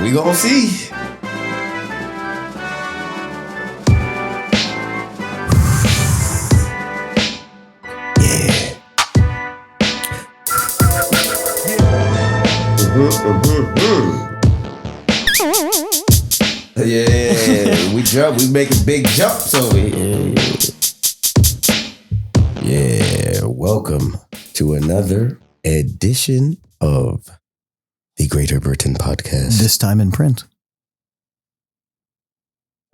We gonna see. Yeah, we making big jumps over here. Yeah, welcome to another edition of the Greater Britton podcast. This time in print.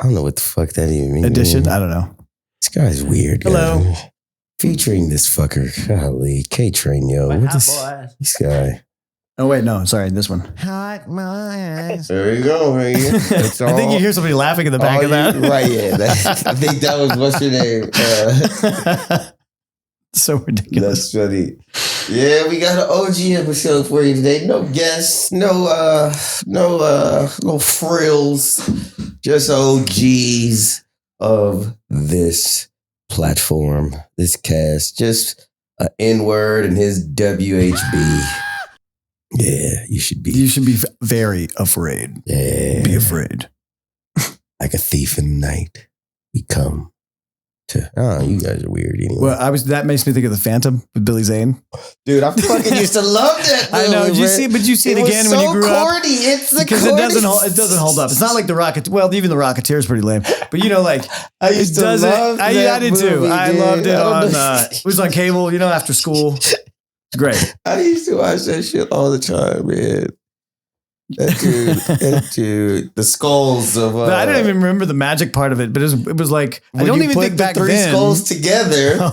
I don't know what the fuck that even means. Edition? I don't know. This guy's weird. Hello. Guy. Featuring this fucker, golly, K-Train, yo. What is this guy? Oh, wait, no, sorry, this one. Hot my There you go. Right here. I think you hear somebody laughing in the back of that. Right, yeah. I think that was, what's your name? So ridiculous. That's funny. Yeah, we got an OG episode for you today. No guests, no frills, just OGs of this platform, this cast, just an N-word and his WHB. Yeah, you should be very afraid. Yeah. Be afraid. Like a thief in the night, we come to. Oh, you guys are weird anyway. Well, that makes me think of The Phantom with Billy Zane. Dude, I fucking used to love that movie. I know. Did you see it again when you grew up? It's because it doesn't hold up. It's not like the Rocket. Well, even the Rocketeer is pretty lame. But like I used to love that I did too. movie, I loved it on. It was on cable. After school. It's great. I used to watch that shit all the time, man. That dude, the skulls of. I don't even remember the magic part of it, but it was like I don't even think back then. Three skulls together,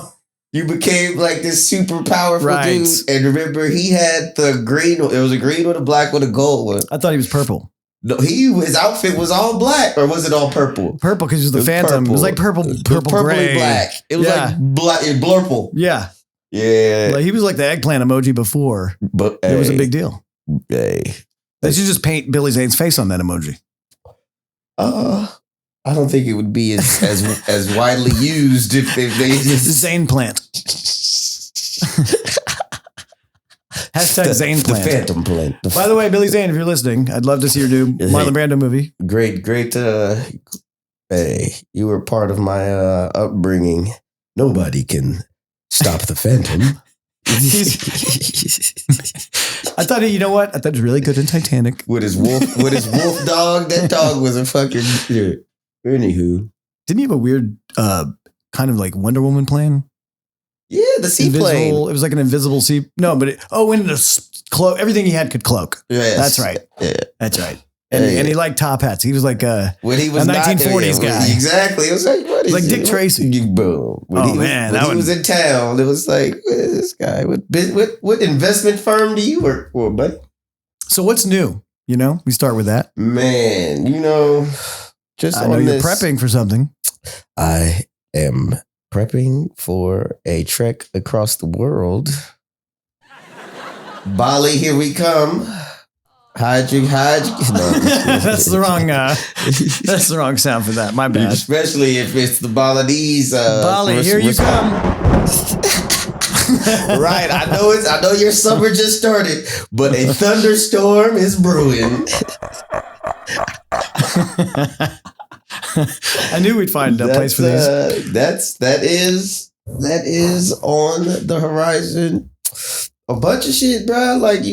you became like this super powerful dude. And remember, he had the green. It was a green one, a black one, a gold one. I thought he was purple. No, his outfit was all black, or was it all purple? Purple because he was the Phantom. Purple. It was like purple gray, black. It was like black, blurple. Yeah. Yeah. Like he was like the eggplant emoji before. But it was a big deal. Hey. They should just paint Billy Zane's face on that emoji. I don't think it would be as widely used if they just Zane plant. Hashtag Zane plant. The Phantom plant. By the way, Billy Zane, if you're listening, I'd love to see your new Marlon Brando movie. Great. Hey, you were part of my upbringing. Nobody can stop the Phantom. I thought you know what? I thought it was really good in Titanic. With his wolf dog. That dog was a fucking shit. Anywho. Didn't he have a weird kind of like Wonder Woman plane? Yeah, the seaplane. It was like an invisible sea. No, but in a cloak. Everything he had could cloak. Yes. That's right. Yeah. That's right. And he liked top hats. He was like when he was a 1940s guy. Exactly. It was like, what is like Dick Tracy. Boom. When he was in town, it was like, what is this guy? What investment firm do you work for, buddy? So what's new? We start with that. Man, just I know you're prepping for something. I am prepping for a trek across the world. Bali, here we come. Hide you. No. That's the wrong sound for that. My bad. Especially if it's the Balinese. Bali, here you come. Right. I know your summer just started, but a thunderstorm is brewing. I knew we'd find a place for these. That is on the horizon. A bunch of shit, bro. Like,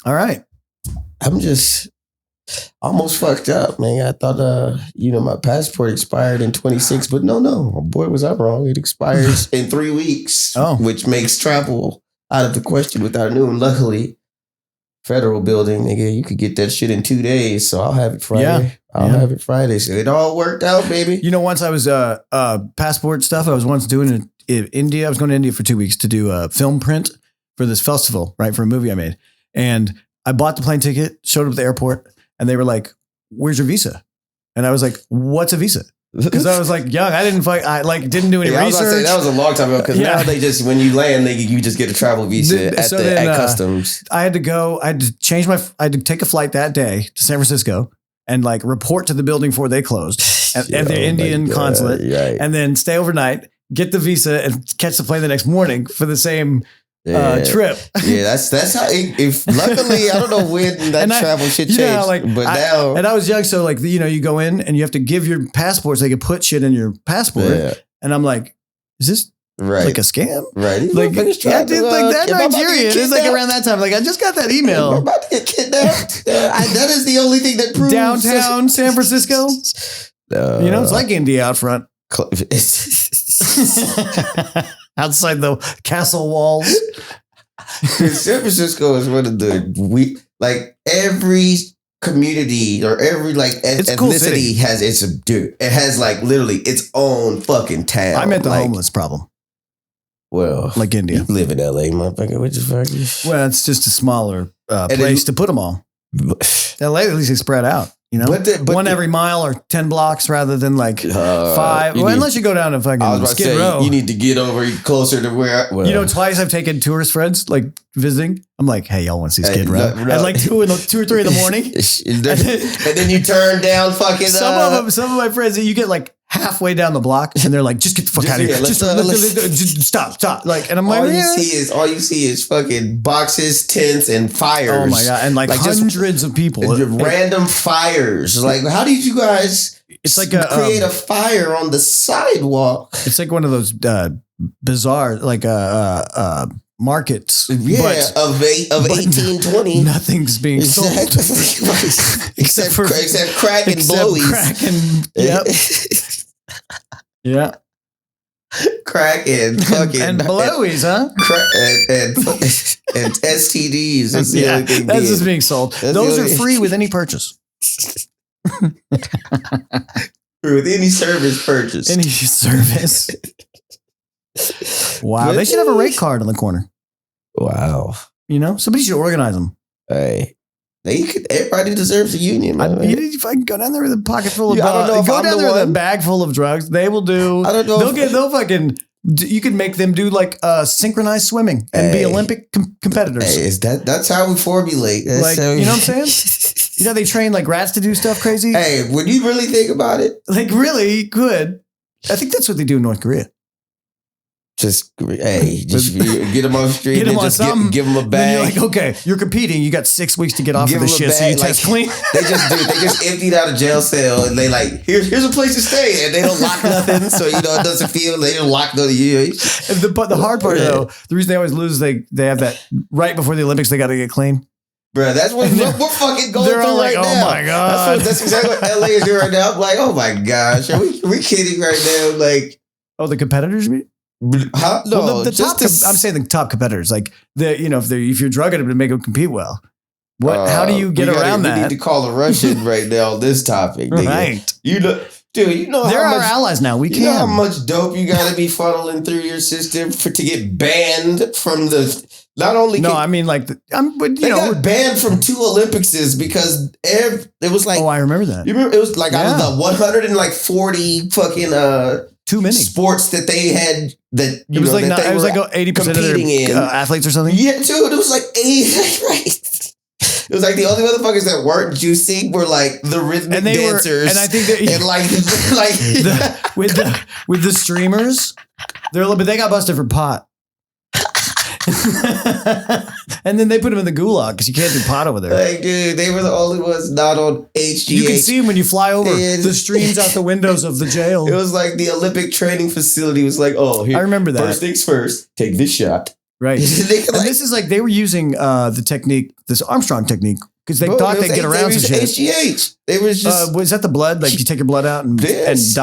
All right. I'm just almost fucked up, man. I thought, my passport expired in 26, but no. Boy, was I wrong. It expires in 3 weeks, which makes travel out of the question without a new one. Luckily, federal building, nigga, you could get that shit in 2 days, so I'll have it Friday. Yeah. I'll have it Friday. So it all worked out, baby. Once I was passport stuff, I was once doing it in India. I was going to India for 2 weeks to do a film print for this festival, right, for a movie I made. And I bought the plane ticket, showed up at the airport, and they were like, "Where's your visa?" And I was like, "What's a visa?" Because I was like young. I didn't do any research. That was a long time ago. Because now they just, when you land, you just get a travel visa at customs. I had to take a flight that day to San Francisco and report to the building before they closed at the Indian consulate, and then stay overnight, get the visa, and catch the plane the next morning for the same trip. Yeah, that's how. If luckily, I don't know when that travel shit changed. Now, and I was young, so like you go in and you have to give your passport so they can put shit in your passport. Yeah. And I'm like, is this like a scam? Right. Like, yeah, dude, like that Nigerian. It's like around that time. Like I just got that email. I'm about to get kidnapped. That is the only thing that proves downtown San Francisco. It's like India out front. Outside the castle walls. San Francisco is one of the every community or every ethnicity has it has like literally its own fucking town. I meant the homeless problem. Well, like India. You live in LA, motherfucker. Which is fucking. Well, it's just a smaller place to put them all. LA, at least they spread out. One every mile or 10 blocks rather than like 5. Unless you go down to fucking Skid Row. You need to get over closer to where. Twice I've taken tourist friends like visiting. I'm like, hey, y'all want to see Skid Row? At like 2 or 3 in the morning. and then you turn down fucking. Some of my friends, you get like halfway down the block and they're like, just get the fuck out of here. Just stop. Like, and I'm like, all you see is fucking boxes, tents, and fires. Oh my God. And like hundreds of people. Random fires. Like, how did you guys create a fire on the sidewalk? It's like one of those bizarre, like markets. Yeah, but, of 1820. Nothing's being sold. except crack and blowies. Crack and, yep. Yeah. Crack and fucking and blowies, huh? And STDs. That's the only thing. That's just being sold. Those are free with any purchase. With any service purchase. Any service. Wow. They should have a rate card on the corner. Wow. Somebody should organize them. Hey. Everybody deserves a union. If I can go down there with a pocket full of drugs, go down there with a bag full of drugs. They will do. I don't know. They'll fucking. You can make them do like synchronized swimming and be Olympic competitors. Hey, that's how we formulate. You know what I'm saying? They train like rats to do stuff crazy. Hey, when you really think about it, like really good. I think that's what they do in North Korea. Just get them on the street and just give them a bag. You're like, okay, you're competing. You got 6 weeks to get off of this shit, so you test clean. They just emptied out a jail cell and they like, here's a place to stay, and they don't lock nothing, so it doesn't feel they don't lock nothing. But the hard part though, the reason they always lose, they have that right before the Olympics, they got to get clean. Bro, that's what we're fucking going through all like, right now. Oh my God. That's exactly what LA is doing right now. I'm like, oh my gosh, are we kidding right now? Like, the competitors, you mean? Huh? No, well, I'm saying the top competitors, like if you're drugging them to make them compete well. How do you get around that? We need to call a Russian right now on this topic. Right. Dude, they're our allies now. We can. You know how much dope you got to be funneling through your system to get banned from the. Not only they got banned from 2 Olympicses because it was like. Oh, I remember that. You remember it was like out of the 140 fucking too many sports that they had that it was like 80% of their athletes or something. Yeah, dude, it was like 80. Right. It was like the only motherfuckers that weren't juicing were like the rhythmic dancers, and I think that with the streamers, but they got busted for pot. And then they put them in the gulag because you can't do pot over there. Like, dude, they were the only ones not on HGH. You can see them when you fly over the streams out the windows of the jail. It was like the Olympic training facility was like, here, I remember that. First things first, take this shot. Right. And this is like they were using the technique, this Armstrong technique, because they thought they'd get around some shit. HGH. They was just was that the blood? Like you take your blood out and fix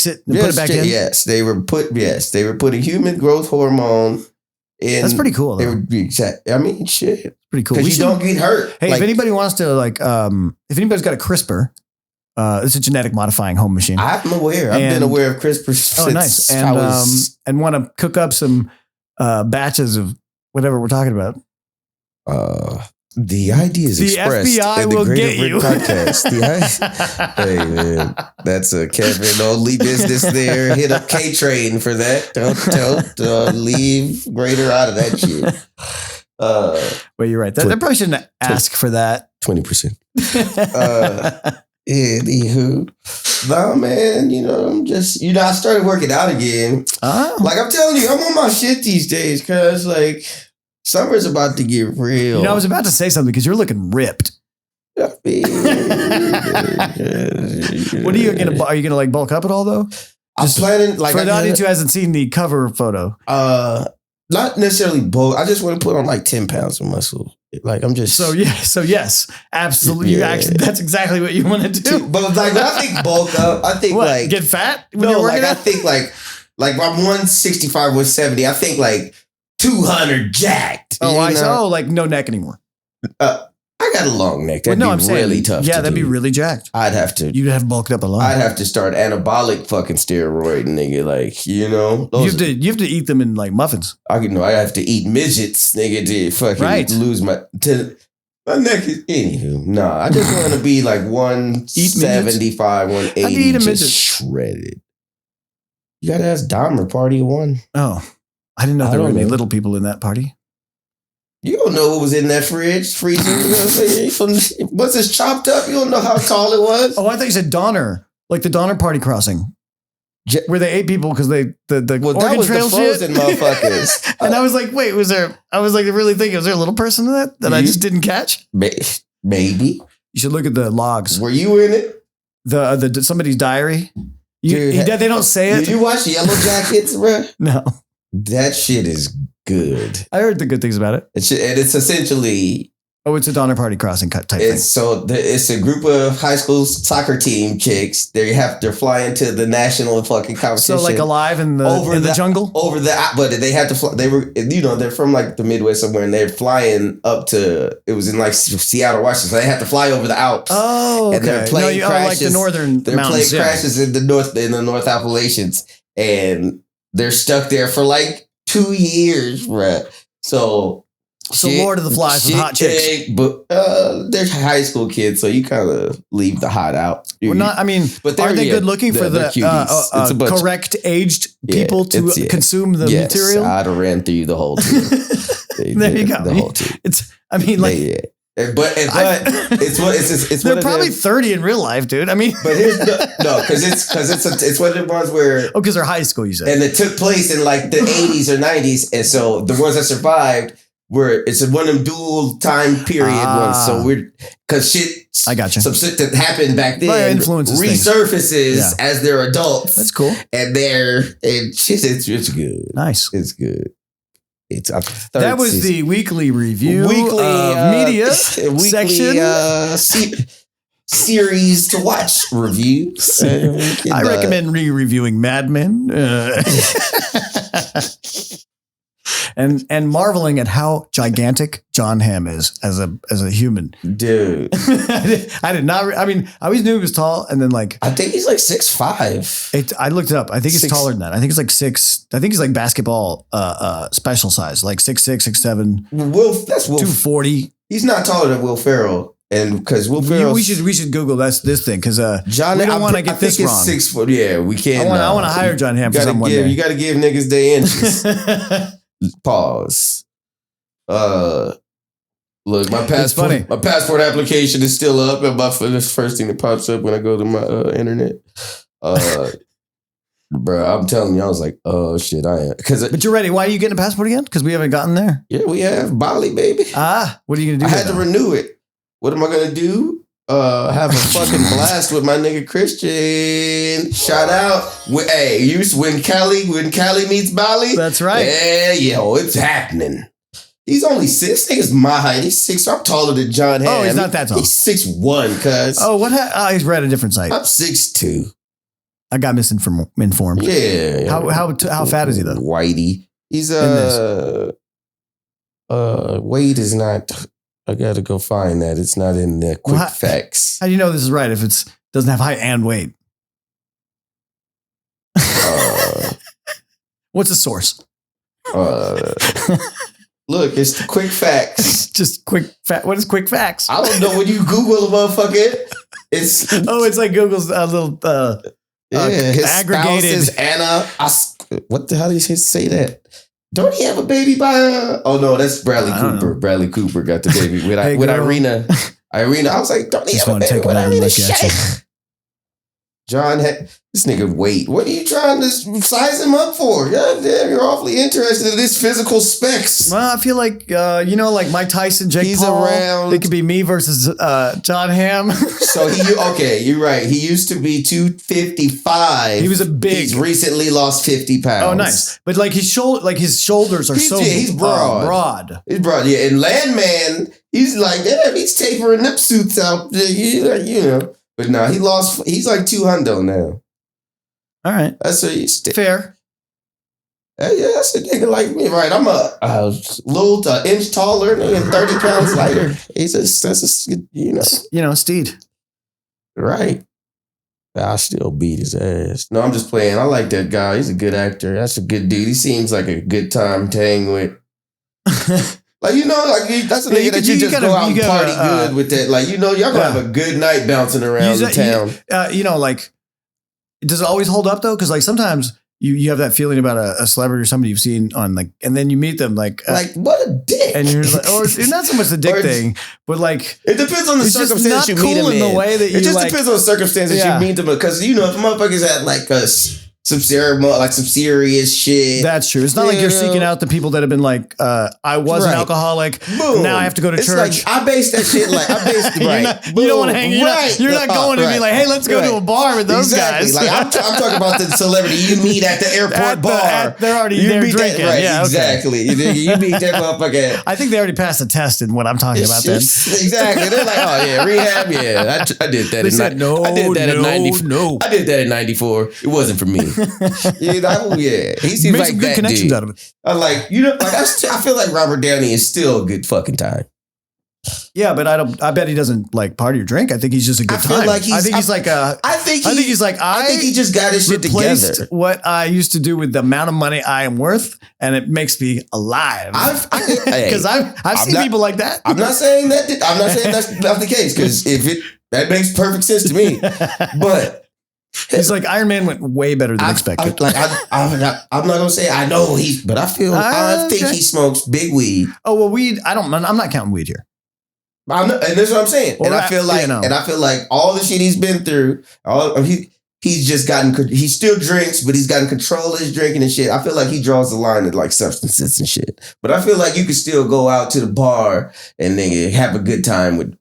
it and put it back in? Yes, they were putting human growth hormone. That's pretty cool. They would be I mean, shit. Pretty cool. Because you don't get hurt. Hey, if anybody wants to if anybody's got a CRISPR, it's a genetic modifying home machine. I'm aware. I've been aware of CRISPR since and want to cook up some batches of whatever we're talking about. The ideas expressed FBI in the will Greater get you. Podcast. Hey man, that's a Kevin only business there. Hit up K-Train for that. Don't leave Greater out of that shit. Well, you're right. They probably shouldn't ask for that. 20%. Anywho, nah, man. I'm just I started working out again. Oh. Like I'm telling you, I'm on my shit these days, cause like. Summer's about to get real. You know, I was about to say something because you're looking ripped. What are you gonna? Are you gonna like bulk up at all though? I'm planning like for the audience who hasn't seen the cover photo. Not necessarily bulk. I just want to put on like 10 pounds of muscle. Like I'm just so yes, absolutely. Yeah. Actually, that's exactly what you want to do. But like when I think bulk up, I think like get fat. No, like I think like I'm 165, 170. I think like 200 jacked. Oh, like no neck anymore. I got a long neck. That'd be really tough. Yeah, that'd be really jacked. I'd have to. You'd have bulked up a lot. I'd have to start anabolic fucking steroid, nigga. Like you have to eat them in like muffins. I have to eat midgets, nigga, to fucking lose my neck. Anywho, nah. I just want to be like 175, 180, just shredded. You gotta ask Dahmer, party of one. Oh, I didn't know there were any little people in that party. You don't know what was in that freezer. You know what I'm saying? Once it's chopped up, you don't know how tall it was. Oh, I thought you said Donner, like the Donner Party crossing, where they ate people because the Oregon Trail shit. Motherfuckers. And I was like, wait, was there? I was like, really thinking, was there a little person in that I just didn't catch? Maybe you should look at the logs. Were you in it? The somebody's diary. They don't say it. Did you watch Yellow Jackets, bro? No. That shit is good. I heard the good things about it. And it's essentially... Oh, it's a Donner Party crossing type thing. So it's a group of high school soccer team chicks. They're flying to the national fucking competition. So like alive in the jungle? But they had to fly. They were, they're from like the Midwest somewhere, and they're flying up to, it was in like Seattle, Washington. So they had to fly over the Alps. Oh, okay. And their plane crashes. Like the northern mountains. Their plane crashes in the North Appalachians, and they're stuck there for like 2 years, bruh. So Lord of the Flies with hot chicks. But they're high school kids, so you kind of leave the hot out. But are they good looking for the correct aged people to consume the material? I'd have ran through the whole team. There you go. The whole team. But they're probably 30 in real life, dude. I mean, but here's because it's one of the ones where because they're high school, you said, and it took place in like the 80s or 90s, and so the ones that survived it's one of them dual time period ones. So because shit, I got you. Some shit that happened back then resurfaces as they're adults. That's cool, and it's good. Nice, it's good. That was the weekly review of media section. Series to watch reviews. I recommend reviewing Mad Men and marveling at how gigantic John Hamm is as a human. Dude, I did not. I mean, I always knew he was tall, and then like I think he's like 6'5". I looked it up. I think he's taller than that. I think it's like 6. I think he's like basketball special size, like 6'6", 6'7". That's Will. 240. He's not taller than Will Ferrell, and because Will Ferrell, we should Google this thing because John. We don't want to get this wrong. 6 foot. Yeah, we can't. I want to hire John Hamm for some one day. You got to give niggas their inches. Pause. Look, my passport application is still up, and this first thing that pops up when I go to my internet. Bro, I'm telling you, I was like, oh shit, I am. But you're ready. Why are you getting a passport again? Because we haven't gotten there. Yeah, we have Bali, baby. What are you gonna do? I had to renew it. What am I gonna do? Have a fucking blast with my nigga Kristian. Shout out. When Cali meets Bali. That's right. Yeah, it's happening. He's only 6. Nigga's my height. He's 6. I'm taller than John Hamm. Oh, he's not that tall. He's 6'1", cuz. Oh, what? He's read a different site. I'm 6'2". I got misinformed. Yeah. How fat is he though? Whitey. He's weight is not. I gotta go find that. It's not in the quick facts. How do you know this is right if it doesn't have height and weight? What's the source? Look, it's the quick facts. Just quick fact. What is quick facts? I don't know. When you Google a motherfucker, it's like Google's little his aggregated. Spouse is Anna. What the hell did he say that? Don't he have a baby by her? Oh no, that's Bradley Cooper. Bradley Cooper got the baby with Irina. I was like, don't he have a baby with Irina? This nigga, wait, what are you trying to size him up for? God damn, you're awfully interested in his physical specs. Well, I feel like, like Mike Tyson, Jake Paul. Around. It could be me versus John Hamm. So you're right. He used to be 255. He was a big. He's recently lost 50 pounds. Oh, nice. But like his shoulders are he's broad. Broad. He's broad, yeah. And Landman, he's like, damn, he's tapering them suits out. But no, he's like 200 now. All right. That's what he's fair. Yeah, that's a nigga like me, right? I'm a little inch taller and 30 pounds lighter. Steed. Right. I still beat his ass. No, I'm just playing. I like that guy. He's a good actor. That's a good dude. He seems like a good time to hang with. That's a nigga that you just go out and party good with that. Like, y'all gonna have a good night bouncing around the town. Does it always hold up though? Because like sometimes you have that feeling about a celebrity or somebody you've seen on and then you meet them like what a dick. And you're like, or not so much the dick thing, but like it depends on the circumstance you meet him in. The way that it just depends on the circumstances you meet them because if motherfuckers at like some serious shit. That's true. It's not like you're seeking out the people that have been like, I was an alcoholic. Boom. Now I have to go to church. Like, I based that shit right. You don't want to hang. You're not going to be like, hey, let's go to a bar with those guys. Like I'm talking about the celebrity you meet at the airport bar. They're already there drinking. Right, yeah, exactly. You meet that motherfucker. I think they already passed the test in what I'm talking about then. Exactly. They're like, oh yeah, rehab. Yeah, I did that. They said no. I did that I did that in 94. It wasn't for me. He seems like good connections out of it. I feel like Robert Downey is still a good fucking time. Yeah, but I bet he doesn't like party or drink. I think he's just a good time. I think he just got his shit together. What I used to do with the amount of money I am worth, and it makes me alive. Because I've seen people like that. I'm not saying that's not the case because that makes perfect sense to me, but. He's like Iron Man went way better than expected. I'm not gonna say I know but I think he smokes big weed. Oh well, weed. I'm not counting weed here. And that's what I'm saying. Well, I feel like all the shit he's been through, he's just gotten. He still drinks, but he's gotten control of his drinking and shit. I feel like he draws the line at like substances and shit. But I feel like you could still go out to the bar and then have a good time with.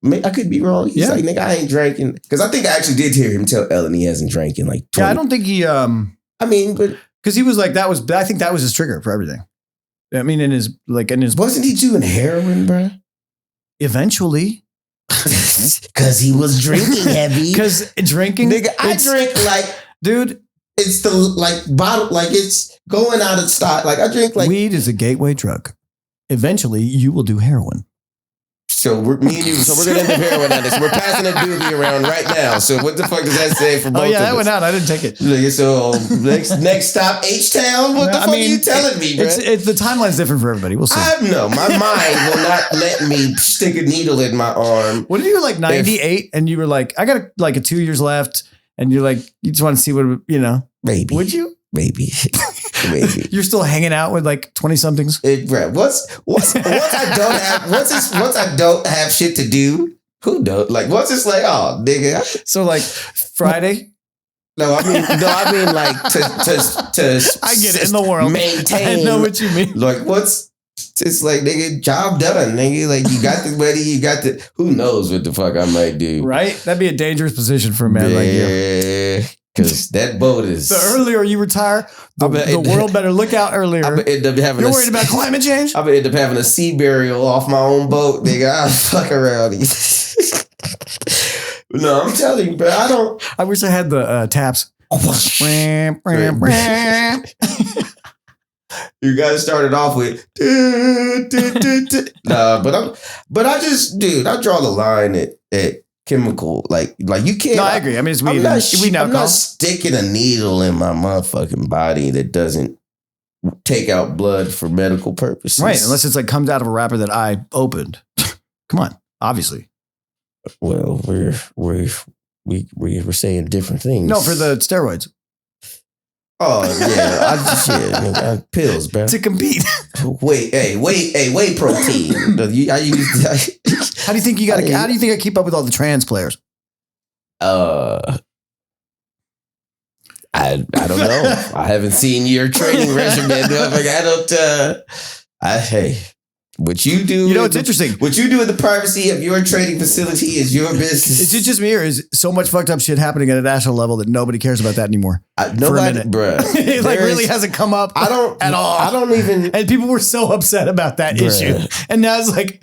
I could be wrong. He's like, nigga, I ain't drinking. Because I think I actually did hear him tell Ellen he hasn't drank in like 20. Yeah, I don't think he, but because he was like, I think that was his trigger for everything. I mean, wasn't he doing heroin, bro? Eventually. Because he was drinking heavy. Because drinking. Nigga, I drink like, dude. It's the bottle, it's going out of stock. Like I drink weed is a gateway drug. Eventually, you will do heroin. So we're gonna end up heroin on this. We're passing a doobie around right now. So what the fuck does that say for both of us? Oh yeah, that went out. I didn't take it. So next stop, H-Town? What the fuck are you telling me, bro? It's the timeline's different for everybody. We'll see. My mind will not let me stick a needle in my arm. What if you were like 98 and you were like, I got like 2 years left and you're like, you just want to see what, Maybe. Would you? Maybe. You're still hanging out with like 20 somethings. Once I don't have shit to do, who don't? Like once it's like, oh nigga. So like Friday? No, I mean like to I get it in the world. Maintain. I know what you mean. Like it's like nigga, job done, nigga. Like you got the money, who knows what the fuck I might do. Right? That'd be a dangerous position for a man like you. Yeah. Because that boat is... The earlier you retire, the world better look out earlier. You're worried about climate change? I'm going to end up having a sea burial off my own boat, nigga. I'll fuck around. No, I'm telling you, bro. I wish I had the taps. You guys started off with... Nah, but I draw the line at chemical, like you can't. No, I agree. I mean, it's weed. I'm not sticking a needle in my motherfucking body that doesn't take out blood for medical purposes. Right, unless it's like comes out of a wrapper that I opened. Come on, obviously. Well, we're saying different things. No, for the steroids. Oh yeah, pills, bro. To compete. Whey protein. How do you think I keep up with all the trans players? I don't know. I haven't seen your training regimen. Hey, what you do? You know, it's interesting. What you do in the privacy of your training facility is your business. Is it just me, or is so much fucked up shit happening at a national level that nobody cares about that anymore? Nobody, bruh. It like really hasn't come up at all. I don't even. And people were so upset about that issue. And now it's like,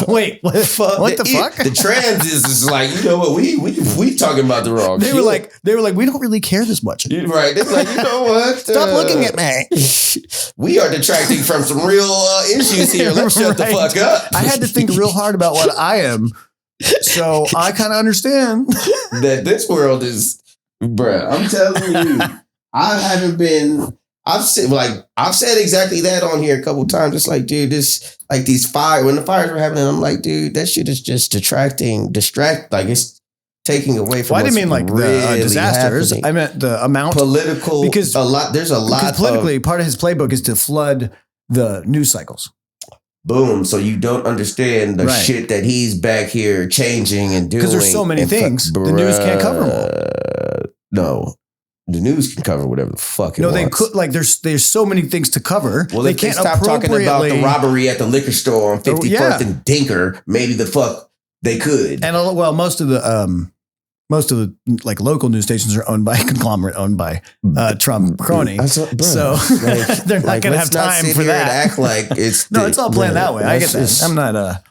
wait, what the fuck? The trans is like, you know what? We talking about the wrong They shit. were like, we don't really care this much. Right. They're like, you know what? Stop looking at me. We are detracting from some real issues here. Let's shut the fuck up. I had to think real hard about what I am. So I kind of understand that this world is, bruh, I'm telling you, I've said exactly that on here a couple times. It's like, dude, when the fires were happening, I'm like, dude, that shit is just like it's taking away from. Well, I didn't mean like really the disasters. happening. I meant the amount political, because there's a lot politically, part of his playbook is to flood the news cycles. Boom. So you don't understand the shit that he's back here changing and doing. Because there's so many things. The news can't cover them all. No. The news can cover whatever the fuck it wants. They could, like, there's so many things to cover. Well, they can't stop talking about the robbery at the liquor store on 51st and Dinker. Maybe the fuck they could. And well, most of the like local news stations are owned by a conglomerate owned by Trump crony. So they're not going to have time for that. Act like it's it's all planned that way. I get that. I'm not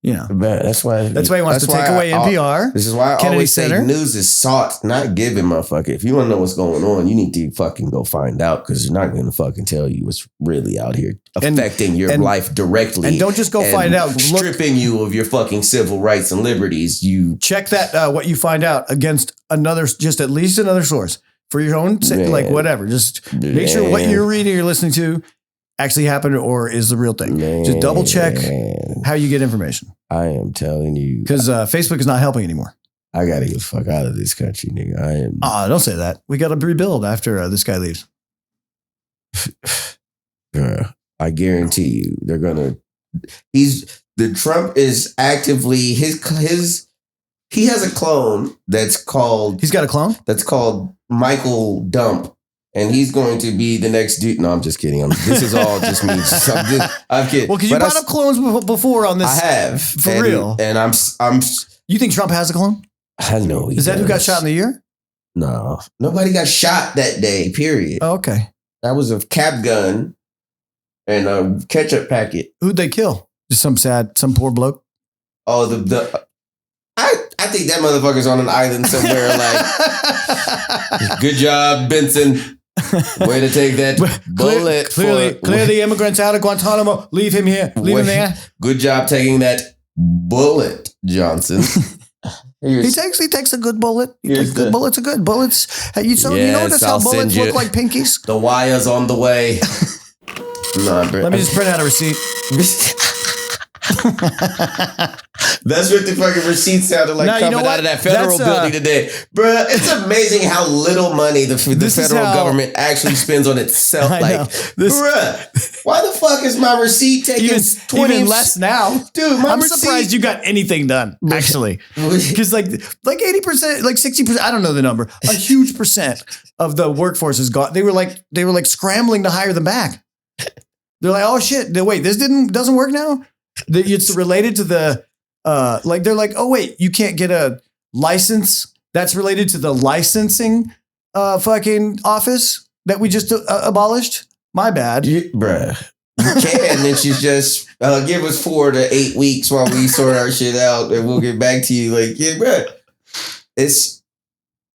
that's why he wants to take away NPR. This is why I always say news is sought, not given, motherfucker. If you want to know what's going on, you need to fucking go find out, because they're not going to fucking tell you what's really out here affecting your life directly. And don't just go find out. Stripping you of your fucking civil rights and liberties. You check that what you find out against at least another source for your own like whatever. Just make sure what you're reading or listening to actually happened or is the real thing. Just double check how you get information. I am telling you. Because Facebook is not helping anymore. I got to get the fuck out of this country, nigga. Don't say that. We got to rebuild after this guy leaves. I guarantee you they're going to. Trump is actively, he has a clone that's called. He's got a clone? That's called Michael Dump. And he's going to be the next dude. No, I'm just kidding. This is all just me. I'm kidding. Well, because you brought up clones before on this. I have. For real. And I'm. You think Trump has a clone? I know he Is that who got shot in the ear? No. Nobody got shot that day, period. Oh, okay. That was a cap gun and a ketchup packet. Who'd they kill? Just some poor bloke? Oh, I think that motherfucker's on an island somewhere like, good job, Benson. Way to take that bullet. Clear the immigrants out of Guantanamo. Leave him here. Leave him there. Good job taking that bullet, Johnson. He takes a good bullet. Good bullets are good. Bullets. You notice how bullets look like pinkies? The wire's on the way. Let me just print out a receipt. That's what the fucking receipt sounded like coming out of that federal building today. Bruh, it's amazing how little money the federal government actually spends on itself. Bruh, why the fuck is my receipt taking 20 even less now? Dude, I'm surprised you got anything done, actually. Because like 80%, like 60%, I don't know the number. A huge percent of the workforce is gone. They were like scrambling to hire them back. They're like, oh shit, wait, this doesn't work now? It's related to the they're like, oh wait, you can't get a license that's related to the licensing fucking office that we just abolished. My bad, bruh. You can, and then she's just give us 4 to 8 weeks while we sort our shit out, and we'll get back to you. Like, yeah, bruh.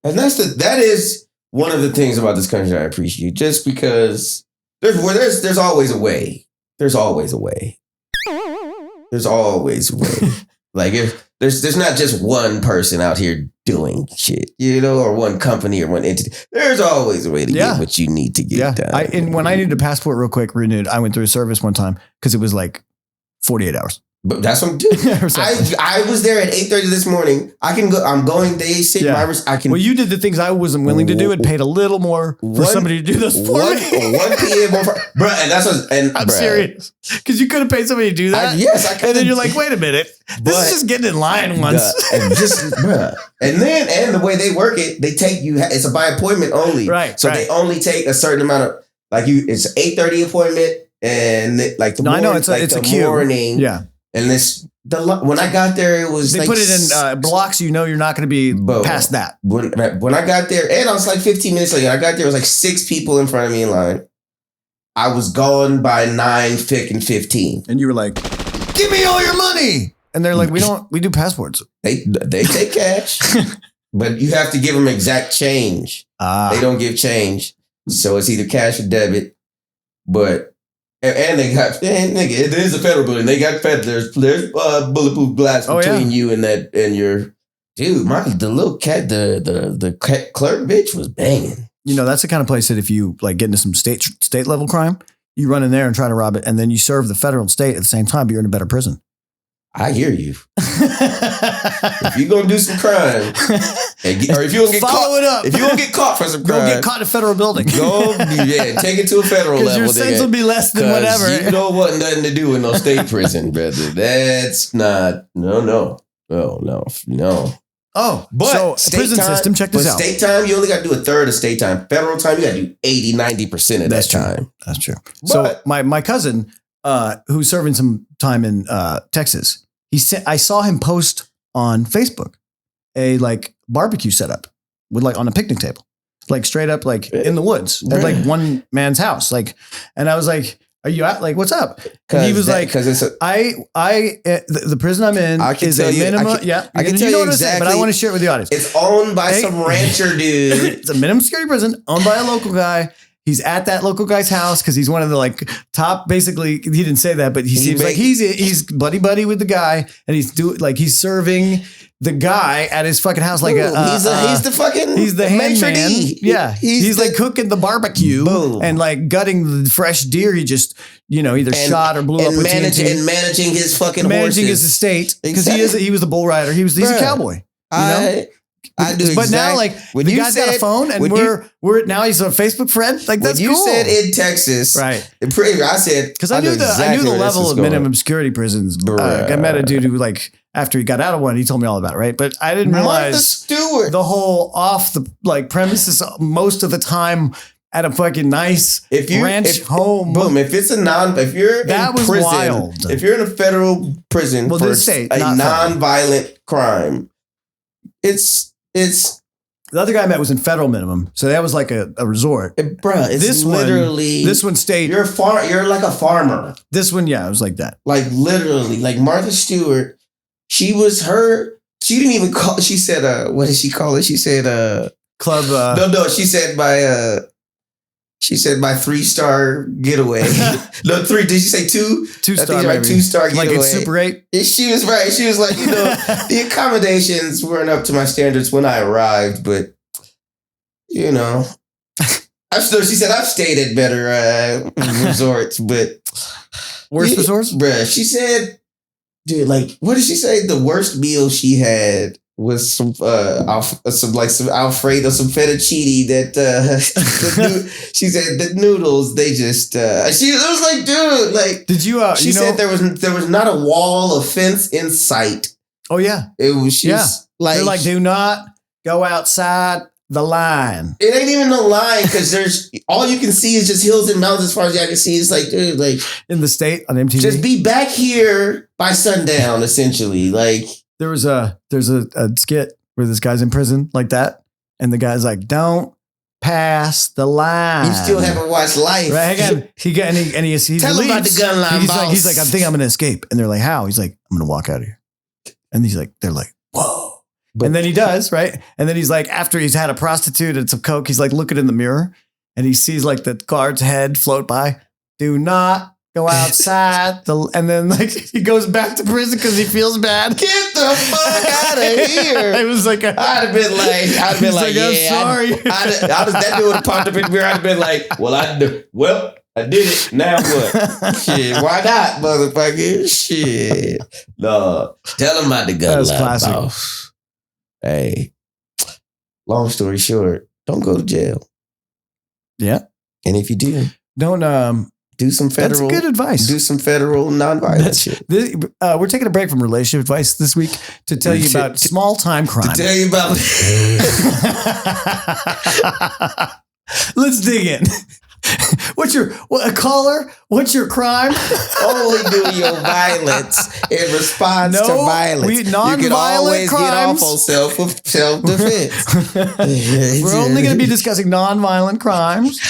That is one of the things about this country I appreciate. Just because there's always a way. There's always a way. There's always a way. Like, if there's not just one person out here doing shit, or one company or one entity. There's always a way to get what you need to get done. And when I needed a passport real quick renewed, I went through a service one time because it was like 48 hours. But that's what I'm doing. I was there at 8:30 this morning. I can go. I'm going day 6. Yeah. I can. Well, you did the things I wasn't willing to do and paid a little more for somebody to do this for me. 1 p.m. Bro, and that's what. And I'm serious, because you could have paid somebody to do that. Yes, I could. And then you're like, wait a minute, this is just getting in line once. And the way they work it, they take you. It's a by appointment only, right? So they only take a certain amount of It's 8:30 appointment, and like the morning, I know it's a queue. Morning, yeah. And when I got there, it was they put it in blocks. You're not going to be past that. When I got there, and I was like 15 minutes late. I got there, it was like 6 people in front of me in line. I was gone by 9:15, and you were like, "Give me all your money!" And they're like, "We do passports." They take cash, but you have to give them exact change. They don't give change, so it's either cash or debit. But and they got nigga, it is a federal building. They got there's bulletproof glass between you and your dude. The little cat, the clerk bitch was banging. That's the kind of place that if you like get into some state level crime, you run in there and try to rob it, and then you serve the federal and state at the same time. But you're in a better prison. I hear you. If you're gonna do some crime, or if you're gonna get follow it up, if you're gonna get caught for some crime, go get caught in a federal building. Take it to a federal level. Your sentence will be less than whatever. You know what? Nothing to do with no state prison, brother. That's not. No. Oh, but so prison system. Check this out. State time, you only got to do a third of state time. Federal time, you got to do 80-90% of that time. That's true. So my cousin, who's serving some time in Texas, I saw him post on Facebook a like barbecue setup with like on a picnic table, like straight up like in the woods at like one man's house. Like, and I was like, "Are you out? Like, what's up?" And he was like, "Because it's the prison I'm in is a minimum." I can tell you exactly, but I want to share it with the audience. It's owned by some rancher dude. It's a minimum security prison owned by a local guy. He's at that local guy's house because he's one of the like top. Basically, he didn't say that, but he seems like he's buddy with the guy, and he's serving the guy at his fucking house like he's the handman. Yeah, he's like cooking the barbecue and like gutting the fresh deer. He just either shot or blew up with TNT. And managing his fucking managing his estate because he was a bull rider. He's a cowboy. I do, but now like when the guy's got a phone and we're now he's a Facebook friend. Like that's cool. You said in Texas, right? I said because I knew the level of minimum security prisons. I met a dude who like after he got out of one, he told me all about it, right? But I didn't realize the whole off the like premises most of the time at a fucking nice ranch home. Boom! If you're in prison, wild. If you're in a federal prison for a non-violent crime, it's the other guy I met was in federal minimum, so that was like a resort. Bruh, this one state. You're like a farmer. This one, yeah, it was like that. Like literally, like Martha Stewart. She didn't even call. She said, what did she call it? She said, club. No. She said my 3-star getaway. No, 3. Did she say 2? 2-star, right, 2-star getaway. Like it's Super 8. She was right. She was like, the accommodations weren't up to my standards when I arrived, but she said I've stayed at better resorts, but worse resorts, bruh. She said, dude, like, what did she say? The worst meal she had was some Alfredo, some fettuccine she said the noodles, they just it was like, dude, like, did you she said there was not a wall of fence in sight. Oh yeah. It was like, they're like, do not go outside the line. It ain't even no line because there's all you can see is just hills and mountains as far as I can see. It's like, dude, like in the state on MTV. Just be back here by sundown, essentially. Like there's a skit where this guy's in prison like that, and the guy's like, "Don't pass the line." You still haven't watched Life, right? He's tell him about the gun line. He's like, I think I'm gonna escape, and they're like, "How?" He's like, "I'm gonna walk out of here," and they're like, "Whoa." And then he does, right? And then he's like, after he's had a prostitute and some coke, he's like looking in the mirror and he sees like the guard's head float by. Do not go outside. And then like he goes back to prison because he feels bad. Get the fuck out of here. It was like, I'd have been like, I'm sorry. That dude would have popped up in the mirror. I'd have been like, well, I did it. Now what? Shit, why not, motherfucker? Shit. No. Tell them about the gun That's lab, classic. boss. Hey. Long story short, don't go to jail. Yeah. And if you do, don't do some federal. That's good advice. Do some federal nonviolent shit. We're taking a break from relationship advice this week to tell you about small time crime. To tell you about. Let's dig in. What's your caller? What's your crime? Only do your violence in response to violence. You can always crimes. get off on self-defense. We're only going to be discussing non-violent crimes.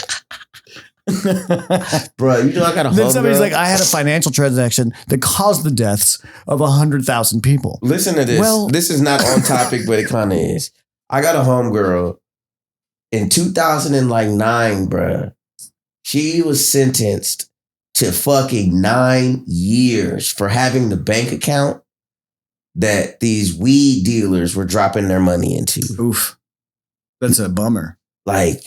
Bro, you know I got a Then somebody's like, I had a financial transaction that caused the deaths of 100,000 people. Listen to this. Well, this is not on topic, but it kind of is. I got a homegirl in 2009, bro. She was sentenced to fucking 9 years for having the bank account that these weed dealers were dropping their money into. Oof. That's a bummer. Like,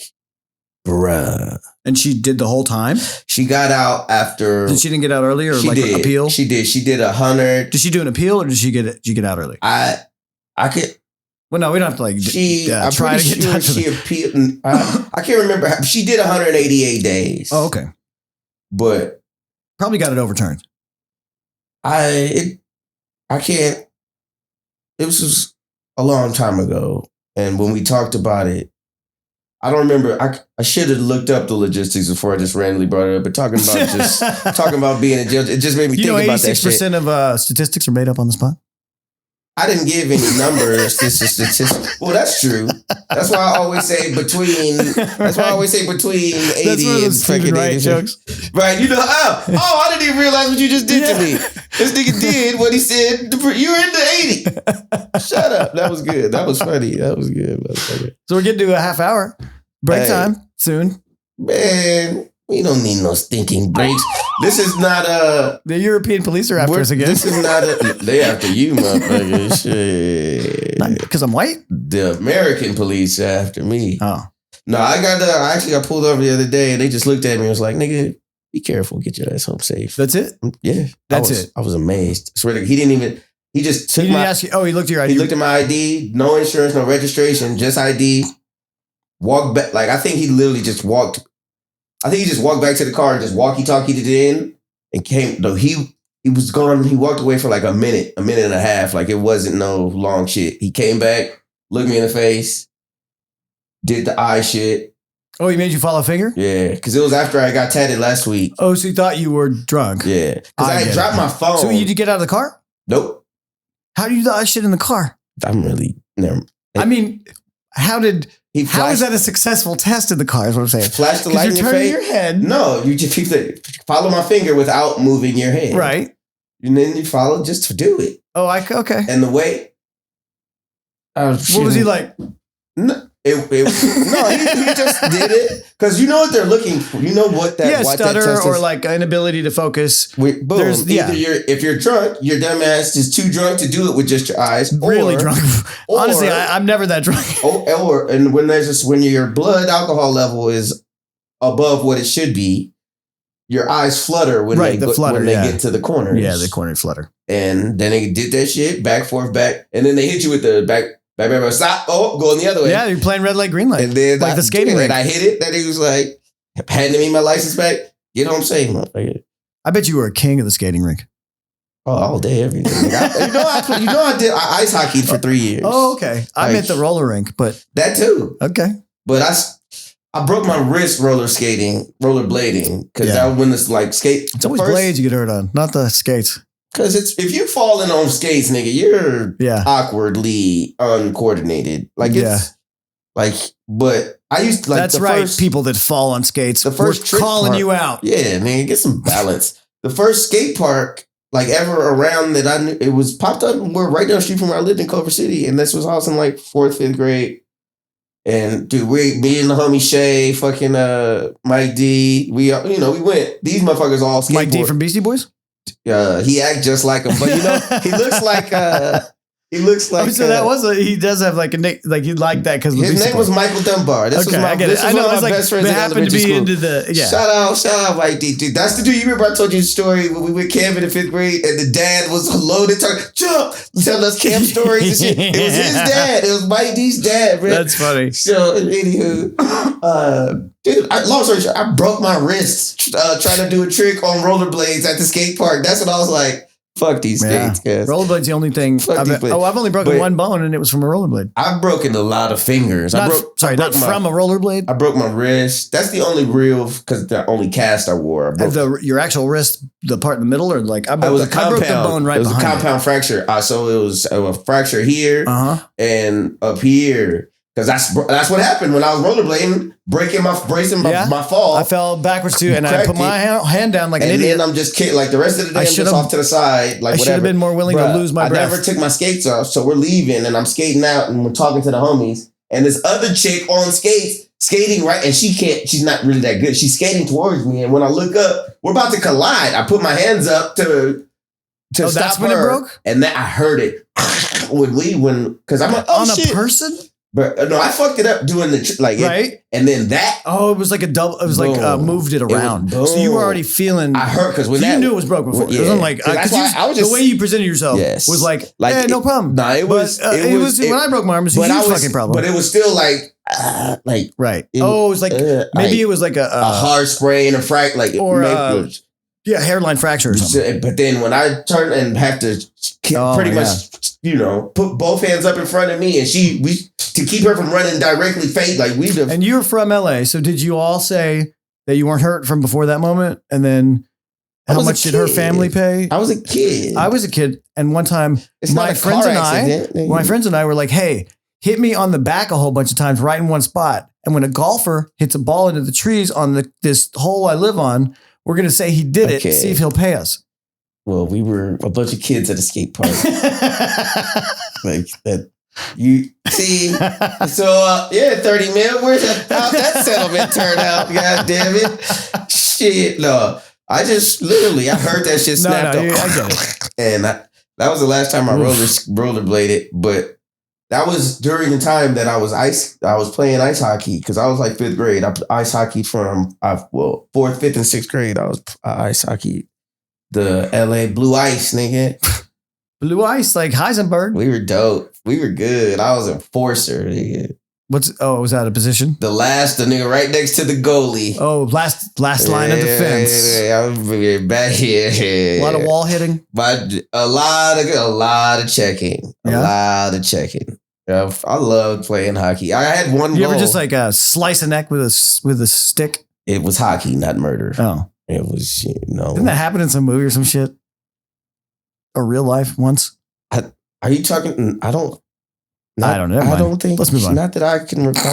bruh. And she did the whole time? She got out after. Did she didn't get out early or like an appeal? She did. She did 100. Did she do an appeal or did she get out early? I could. Well, no, we don't have to like I'm try to get sure she appealed. I can't remember. She did 188 days. Oh, okay. But probably got it overturned. I can't. It was just a long time ago, and when we talked about it, I don't remember. I should have looked up the logistics before I just randomly brought it up. But talking about being in jail, it just made me think about that shit. 86% of statistics are made up on the spot. I didn't give any numbers. This is statistics. Well, that's true. That's why I always say between. That's why I always say between 80 and fucking 80 jokes. Right? You know. Oh! I didn't even realize what you just did to me. This nigga did what he said. You were in the 80. Shut up. That was good. That was funny. That was good. So we're getting to a half hour break time soon. Man, we don't need no stinking breaks. This is not the European police are after us again. This is not they after you, motherfucker. Shit. Because I'm white? The American police are after me. Oh. No, I actually got pulled over the other day and they just looked at me and was like, nigga, be careful, get your ass home safe. That's it? Yeah. That's it. I was amazed. I swear to God, he just took he didn't ask you, he looked at your ID. He looked at my ID, no insurance, no registration, just ID. Walked back, like I think he literally just walked. I think he just walked back to the car and just walkie-talkied it in and came. No, he was gone. He walked away for like a minute and a half. Like it wasn't no long shit. He came back, looked me in the face, did the eye shit. Oh, he made you follow a finger? Yeah, because it was after I got tatted last week. Oh, so you thought you were drunk? Yeah, because I had dropped my phone. So you did get out of the car? Nope. How do you do that shit in the car? I'm really never. I mean, how is that a successful test in the car? Is what I'm saying. Flash the light in your face. Your head. No, you just follow my finger without moving your head. Right. And then you follow just to do it. Oh, okay. And the way. What was he like? No, he just did it because you know what they're looking for. You know what that stutter that test or is. like inability to focus. Boom. If you're drunk, your dumb ass is too drunk to do it with just your eyes. Really drunk. Honestly, I'm never that drunk. And when your blood alcohol level is above what it should be, your eyes flutter when they get to the corners. Yeah, the corner flutter. And then they did that shit back, forth, back, and then they hit you with the back. Stop! Oh, going the other way. Yeah, you're playing red light, green light. And then like the skating rink. And I hit it. Then he was like, handing me my license back. Get home safe, motherfucker. I bet you were a king of the skating rink. Oh, all day, every day. I ice hockeyed for 3 years. Oh, okay. I meant the roller rink, but that too. Okay. But I broke my wrist rollerblading because that when this like skate. It's always blades you get hurt on, not the skates. Because if you falling on skates, nigga, you're awkwardly uncoordinated. Like but I used to like that's right. People that fall on skates. The first calling you out. Yeah, man, get some balance. The first skate park like ever around that I knew, it was popped up. We're right down the street from where I lived in Culver City, and this was I was in like 4th, 5th grade. And dude, me and the homie Shay, fucking Mike D, we went. These motherfuckers all skateboard. Mike D from Beastie Boys. He act just like him, but he looks like He looks like. So that was he does have like a nick, like he liked that because his name was Michael Dunbar. This was my best friends in elementary school. Shout out, Mike D. Dude, that's the dude. You remember I told you the story when we were camping in 5th grade and the dad was loaded, jump, telling us camp stories and shit. It was his dad. It was Mike D's dad, bro. That's funny. So anywho, dude, long story short, I broke my wrist trying to do a trick on rollerblades at the skate park. That's what I was like. Fuck these skates, guys. Rollerblade's the only thing. I've only broken one bone, and it was from a rollerblade. I've broken a lot of fingers. Not from a rollerblade. I broke my wrist. That's the only real, because the only cast I wore. Your actual wrist, the part in the middle, or like I broke the bone right behind it. It was a compound fracture. So it was a fracture here and up here. Because that's what happened when I was rollerblading, bracing my fall. I fell backwards too, and I put my hand down like an idiot. And then I'm just kidding. Like the rest of the day, I'm just off to the side. Like I should have been more willing to lose my breath. I never took my skates off, so we're leaving, and I'm skating out, and we're talking to the homies, and this other chick on skates skating right, and she's not really that good. She's skating towards me, and when I look up, we're about to collide. I put my hands up to stop that's her, when it broke, and then I heard it because I'm like, on a person. But no, I fucked it up doing the right, and then that. Oh, it was like a double. It was like moved it around. So you were already feeling. I hurt because when you knew it was broke before. It wasn't like the way you presented yourself was like no problem. No, it was when I broke my arm. It was a huge fucking problem. But it was still like right. It was like maybe it was like a hard sprain, a hairline fracture or something. But then when I turn and have to pretty much, put both hands up in front of me, and to keep her from running directly And you're from LA, so did you all say that you weren't hurt from before that moment? And then how much did her family pay? I was a kid. And one time my friends and I were like, hey, hit me on the back a whole bunch of times right in one spot. And when a golfer hits a ball into the trees on this hole I live on, we're going to say he did it, see if he'll pay us. Well, we were a bunch of kids at a skate park. Like that. You see? So, 30 mil. How'd that settlement turn out? God damn it. Shit. No. I just I heard that shit snapped off. I get it. And that was the last time I rollerbladed. But that was during the time that I was playing ice hockey because I was like 5th grade. I ice hockey from 4th, 5th, and 6th grade. I was ice hockey. The LA Blue Ice, nigga. Blue Ice, like Heisenberg. We were dope. We were good. I was an enforcer, nigga. Was that a position? The nigga right next to the goalie. Oh, last line of defense. I was back here. A lot of wall hitting. But a lot of checking. A lot of checking. I loved playing hockey. I had one goal. You ever just like slice a neck with a stick? It was hockey, not murder. Oh. It was, Didn't that happen in some movie or some shit? Or real life once? Are you talking? I don't know. I don't think. Let's move on. Not that I can recall.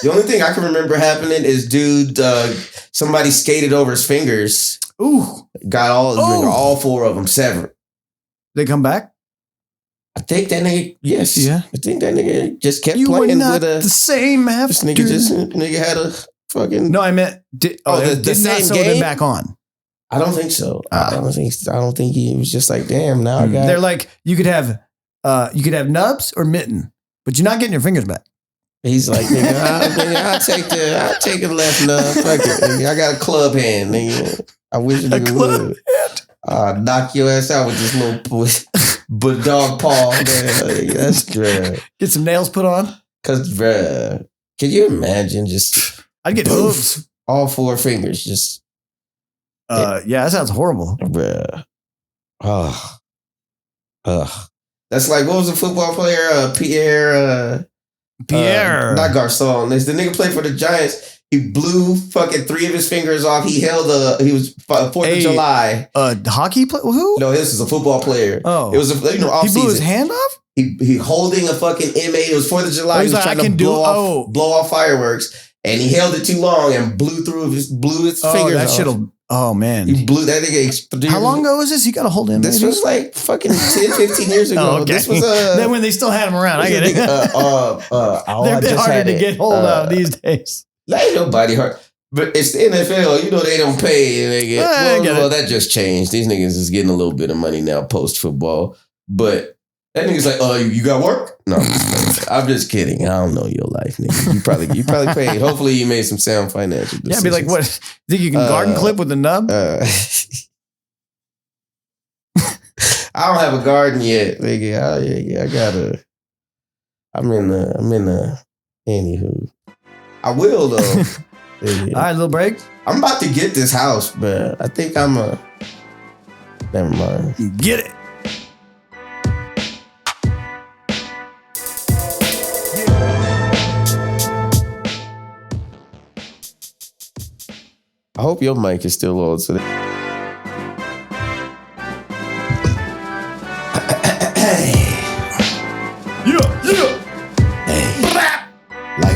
The only thing I can remember happening is, somebody skated over his fingers. Ooh. Got all 4 of them severed. They come back? I think that nigga, yes. Yeah. I think that nigga just kept playing with the same after. This nigga had a fucking. No, I meant. The same game back on. I don't think so. I don't think he was just like, damn. Now I got. They're like, you could have nubs or mitten, but you're not getting your fingers back. He's like, nigga, I'll take the left nub. Fuck it, nigga. I got a club hand, nigga. I wish a nigga would. Knock your ass out with this little dog paw. Man. That's good. Get some nails put on. Cause, bruh, can you imagine just? I'd get hooves. All 4 fingers, just. Yeah, that sounds horrible. Bruh. That's like, what was the football player? Pierre. Not Garcon. There's the nigga played for the Giants. He blew fucking 3 of his fingers off. He he was 4th of July. Hockey player? Who? No, this is a football player. Oh. It was off He blew his hand off? He holding a fucking M8. It was 4th of July. He was trying to blow off fireworks. And he held it too long and blew his fingers that off. shit'll. Oh, man. He blew that nigga. How long ago was this? You got to hold him. This was like fucking 10, 15 years ago. Oh, okay. This was then when they still had him around. I get it. They're harder to get hold of these days. Ain't nobody hurt. But it's the NFL. They don't pay. Well, that just changed. These niggas is getting a little bit of money now post football. But That nigga's like, oh, you got work? No, I'm just kidding. I don't know your life, nigga. You probably paid. Hopefully you made some sound financial decisions. Yeah, be like, what? Think you can garden clip with the nub? I don't have a garden yet, nigga. I gotta. I'm in the. Anywho, I will though. All right, little break. I'm about to get this house, but I think I'm a. Never mind. Get it. I hope your mic is still on. So like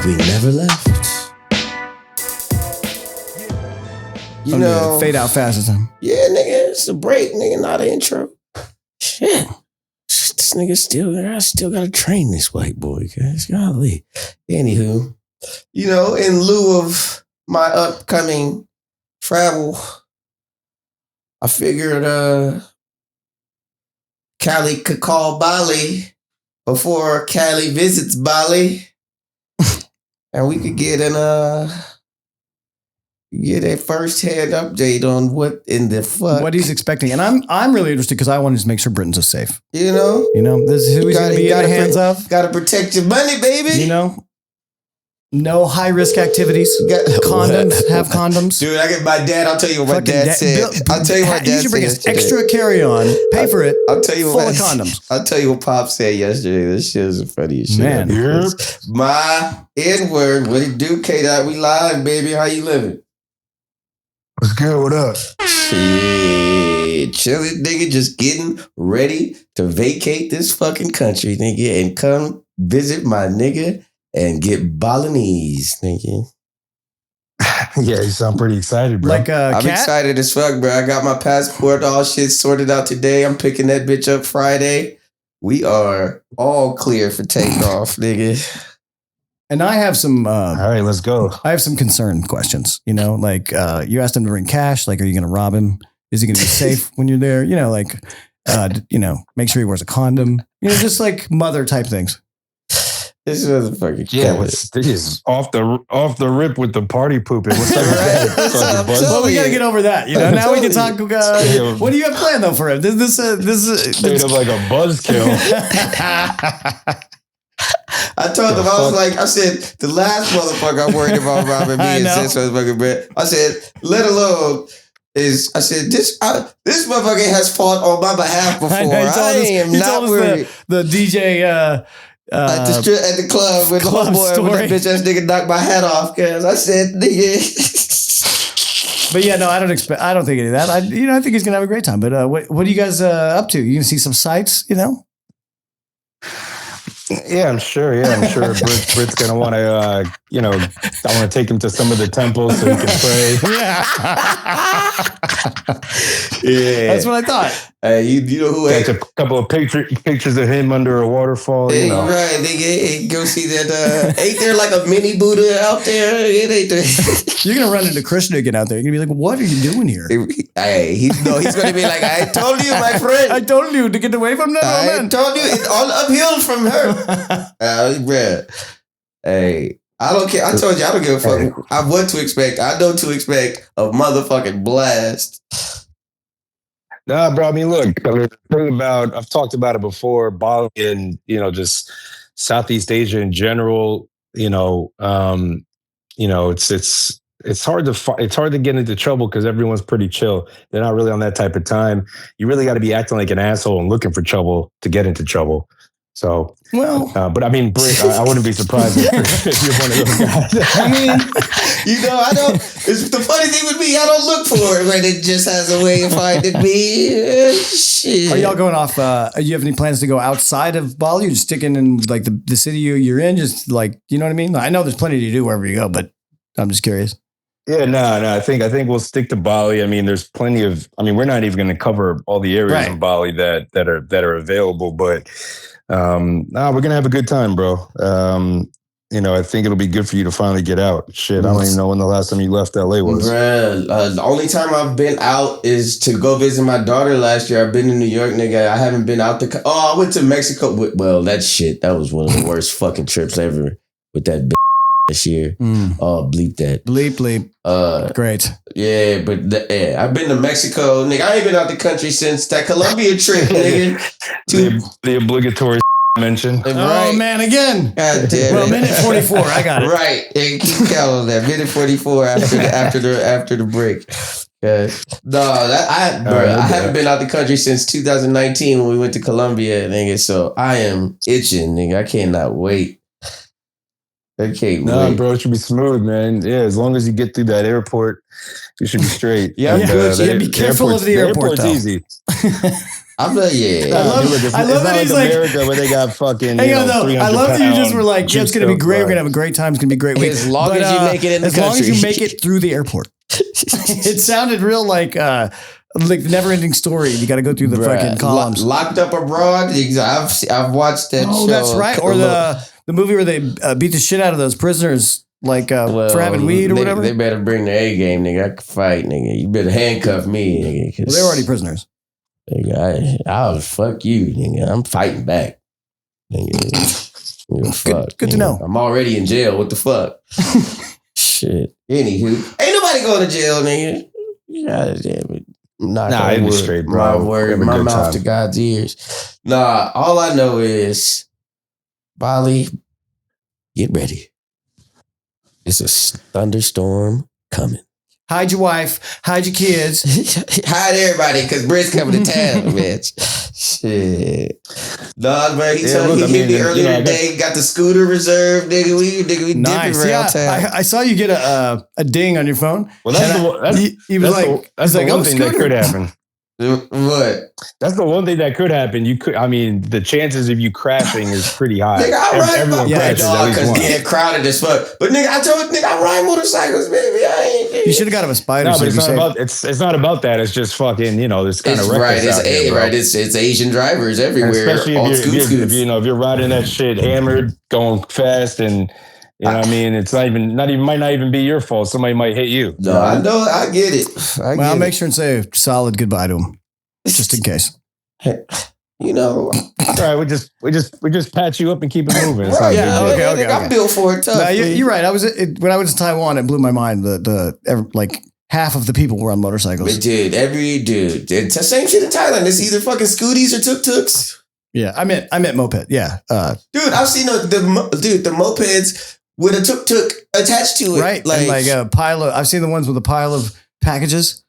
we never left. You know, fade out fast this time. Yeah, nigga, it's a break, nigga, not an intro. Shit. This nigga I still gotta train this white boy, guys. Golly. Anywho, you know, in lieu of my upcoming travel, I figured Cali could call Bali before Cali visits Bali. And we could get a first-hand update on what in the fuck. What he's expecting. And I'm really interested because I want to just make sure Britton's safe. You know? This is who he's going to be in the hands of. Gotta protect your money, baby. You know? No high-risk activities. Condoms. Have condoms. Dude, I get my dad. I'll tell you what my dad said. I'll tell you what my dad said. You should bring an extra carry-on. Pay for it. I'll tell you full of condoms. I'll tell you what Pop said yesterday. This shit is the funniest shit. Man. My N-word. What it do, K-Dot? We live, baby. How you living? What's good? What up? Shit. Chilling, nigga. Just getting ready to vacate this fucking country, nigga, and come visit my nigga and get Balinese, nigga. Yeah, you sound pretty excited, bro. Like a I'm cat? excited as fuck, bro. I got my passport, all shit sorted out today. I'm picking that bitch up Friday. We are all clear for takeoff, nigga. And I have some. All right, let's go. I have some concern questions. You know, like you asked him to bring cash. Like, are you going to rob him? Is he going to be safe when you're there? You know, like, make sure he wears a condom. You know, just like mother type things. This motherfucker. Yeah, this is off the rip with the party pooping. What's up with that? Well, we got to get over that. You know, now we can talk. What do you have planned though for him? This is straight up like a buzzkill. I told him, I said, the last motherfucker I'm worried about robbing me is this motherfucker, but I said, let alone is, I said, this motherfucker has fought on my behalf before. I am not worried. The DJ at the club with the homeboy when that bitch ass nigga knocked my hat off, cause I said, nigga. But yeah, no, I don't think any of that. I think he's gonna have a great time. But what are you guys up to? You gonna see some sights? You know. Yeah, I'm sure. Brit's gonna want to, I want to take him to some of the temples so he can pray. Yeah, that's what I thought. You know who? Take a couple of pictures of him under a waterfall. Right, nigga. Go see that. Ain't there like a mini Buddha out there? It ain't there. You're gonna run into Kristian again out there. You're gonna be like, "What are you doing here?" He's gonna be like, "I told you, my friend. I told you to get away from that woman. I told you it's all uphill from her." Bruh. Hey, I don't care. I told you I don't give a fuck. I what to expect. I know to expect a motherfucking blast. Nah, bro. I mean, look. The thing about I've talked about it before. Bali and just Southeast Asia in general. It's hard to get into trouble because everyone's pretty chill. They're not really on that type of time. You really got to be acting like an asshole and looking for trouble to get into trouble. So, but I mean, Britt, I wouldn't be surprised if you're one of those guys. I mean, I don't. It's the funny thing with me. I don't look for it when it just has a way of finding me. Shit. Are y'all going off? You have any plans to go outside of Bali? You're just sticking in like the city you're in, just like you know what I mean. I know there's plenty to do wherever you go, but I'm just curious. Yeah, no. I think we'll stick to Bali. I mean, there's plenty of. I mean, we're not even going to cover all the areas in Bali that are available, but. We're gonna have a good time, bro. I think it'll be good for you to finally get out. Shit, I don't even know when the last time you left LA was. Bruh, the only time I've been out is to go visit my daughter last year. I've been in New York, nigga. I haven't been out I went to Mexico. Well, that was one of the worst fucking trips ever with that this year. Oh, bleep that. Bleep. Great. Yeah, but I've been to Mexico, nigga. I ain't been out the country since that Colombia trip, nigga. The obligatory mention. Oh man, again. God damn well, minute 44. I got it. Right. And keep counting that. Minute 44 after the break. I haven't been out the country since 2019 when we went to Colombia, nigga. So I am itching, nigga. I cannot wait. I can't wait. Bro, it should be smooth, man. Yeah, as long as you get through that airport, you should be straight. Yeah, be careful of the airport. The airport's easy. I'm like, I love that he's like America where they got fucking. I love that you just were like, yeah, it's gonna be great. We're gonna have a great time. It's gonna be a great week. As long as you make it in the country. As long as you make it through the airport. It sounded real like the never-ending story. You got to go through the fucking columns. Locked Up Abroad. I've watched that show. Oh, that's right. Or the movie where they beat the shit out of those prisoners, for having weed or whatever. They better bring the A game, nigga. I can fight, nigga. You better handcuff me, nigga. Well, they're already prisoners. Nigga, I'll fuck you, nigga. I'm fighting back, nigga. Fuck. Good to know. I'm already in jail. What the fuck? Shit. Anywho, ain't nobody going to jail, nigga. God damn it. It'd be straight, bro. My word, my mouth to God's ears. All I know is Bali, get ready. It's a thunderstorm coming. Hide your wife. Hide your kids. Hide everybody, because Britt's coming to town, bitch. Shit. Man, he hit me earlier today. Got the scooter reserved, nigga. We dipping around town. I saw you get a ding on your phone. Well, that's the one thing that could happen. What? That's the one thing that could happen. The chances of you crashing is pretty high. Nigga, I ride everyone crashes at least because once. getting crowded as fuck. But nigga, I ride motorcycles, baby. You should have got him a spider. No, but it's not about that. It's just fucking, this kind of reckless out here, bro. It's Asian drivers everywhere. Especially if you're riding that shit hammered, going fast, and it's might not even be your fault. Somebody might hit you. No, I know. I get it. I'll make sure and say a solid goodbye to him, just in case. All right, we just patch you up and keep it moving. Right, okay. I'm built for it. Tough. No, you're right. When I was in Taiwan, it blew my mind. Half of the people were on motorcycles. It did. It's the same shit in Thailand. It's either fucking scooties or tuk-tuks. Yeah, I meant moped. Yeah, dude, I've seen the mopeds with a tuk-tuk attached to it. Right, and a pile of. I've seen the ones with a pile of packages.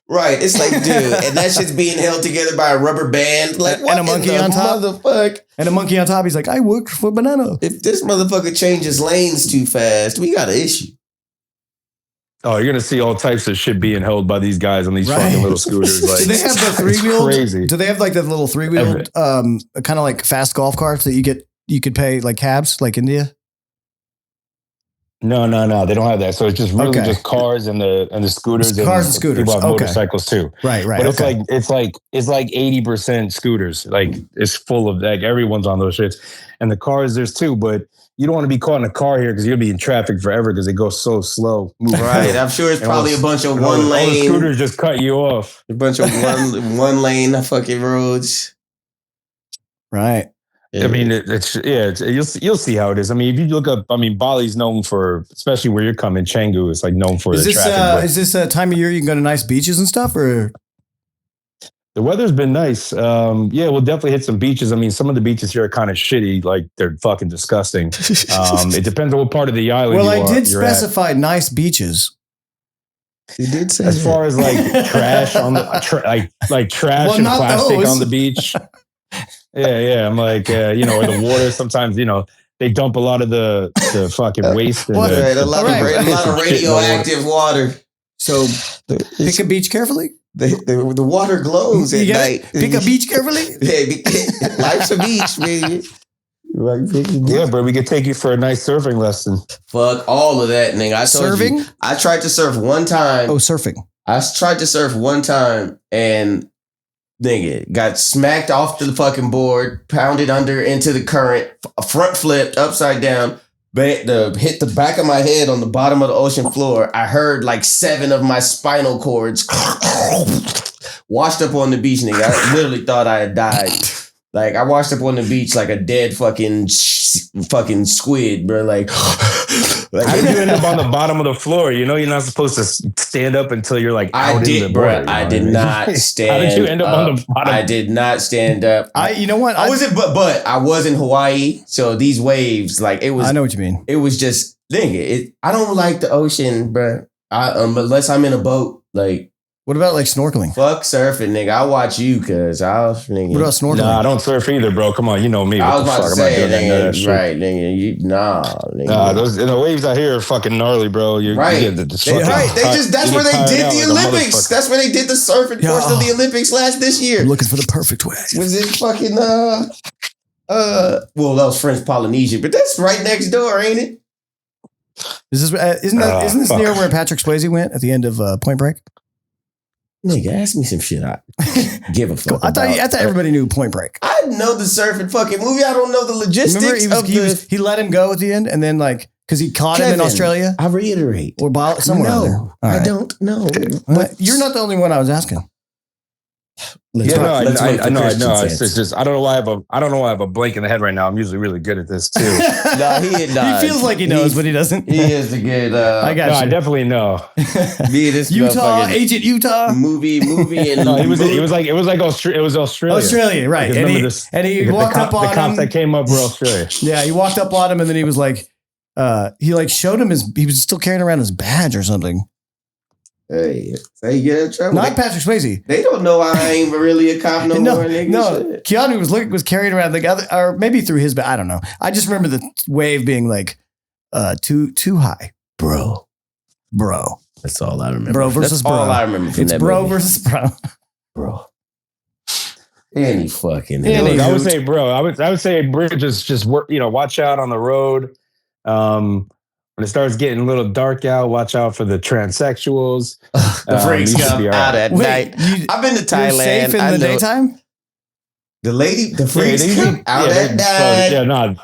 Right, it's like, dude, and that shit's being held together by a rubber band, and a monkey on top. Motherfucker. And a monkey on top. He's like, I worked for Banana. If this motherfucker changes lanes too fast, we got an issue. Oh, you're gonna see all types of shit being held by these guys on these fucking little scooters. Like, do they have the three-wheeled? Crazy. Do they have the little three-wheeled, kind of like fast golf carts that you could pay like cabs, like India? No. They don't have that. So it's just really just cars and the scooters. Cars and scooters. People have motorcycles too. Right. But it's like 80% scooters. Like it's full of everyone's on those shits. And the cars there's too, but you don't want to be caught in a car here because you'll be in traffic forever because they go so slow. Right. I'm sure it's probably a bunch of one lane. All the scooters just cut you off. A bunch of one lane fucking roads. Right. I mean, you'll see how it is. I mean, if you look up, Bali's known for, especially where you're coming, Canggu is known for the traffic. Is this a time of year you can go to nice beaches and stuff, or? The weather's been nice. We'll definitely hit some beaches. I mean, some of the beaches here are kind of shitty. Like they're fucking disgusting. It depends on what part of the island. Well, I did specify nice beaches. You did say as far as trash on the trash and plastic on the beach. Yeah. I'm like, or the water. Sometimes they dump a lot of the fucking waste. A lot of radioactive water. So pick a beach carefully. The water glows at night. Pick a beach carefully. Life's a beach, man. Yeah, bro, we could take you for a nice surfing lesson. Fuck all of that, nigga. Surfing? I tried to surf one time. Oh, surfing. I tried to surf one time and nigga got smacked off the fucking board, pounded under into the current, front flipped upside down, hit the back of my head on the bottom of the ocean floor, I heard like 7 of my spinal cords washed up on the beach, nigga. I literally thought I had died. Like I washed up on the beach like a dead fucking squid, bro. Like, how did you end up on the bottom of the floor? You know, you're not supposed to stand up until you're like out in the water. I did not stand. How did you end up on the bottom? I did not stand up. You know what? I was in Hawaii, so these waves, like it was. I know what you mean. It was just I don't like the ocean, bro. Unless I'm in a boat, like. What about like snorkeling? Fuck surfing, nigga. I'll watch you, cause nigga. What about snorkeling? Nah, I don't surf either, bro. Come on, you know me. I was about to say, nigga, right, nigga. Nigga. Nah, the waves out here are fucking gnarly, bro. Right. That's where they did the Olympics. That's where they did the surfing portion of the Olympics this year. I'm looking for the perfect wave. Was it fucking well, that was French Polynesia, but that's right next door, ain't it? Isn't this near where Patrick Swayze went at the end of Point Break? Nigga, ask me some shit. I give a fuck. I thought everybody knew Point Break. I know the surfing fucking movie. I don't know the logistics. Remember, he let him go at the end, and then like because he caught him in Australia. I reiterate, or somewhere. No, I don't know. But you're not the only one I was asking. I know. It's just I don't know why I have a blank in the head right now. I'm usually really good at this too. He feels like he knows, but he doesn't. He is a good. I definitely know. Agent Utah movie, and no, it was Australia. Australia, right? And he walked up on him. The cops that came up were Australia. Yeah, he walked up on him, and then he was like, he like showed him he was still carrying around his badge or something. Hey, say you get in trouble. Not Patrick Swayze. They don't know I ain't really a cop no more. Nigga. No, Keanu was carrying around the other, or maybe through his bag. I don't know. I just remember the wave being like too high, bro. That's all I remember. Bro versus bro. All I remember. From it's that bro movie. Versus bro. Any fucking. I would say, bro. I would say, bridge just work. You know, watch out on the road. When it starts getting a little dark out, watch out for the transsexuals. The freaks come out at night. I've been to Thailand. Safe in the daytime? The freaks come out at night.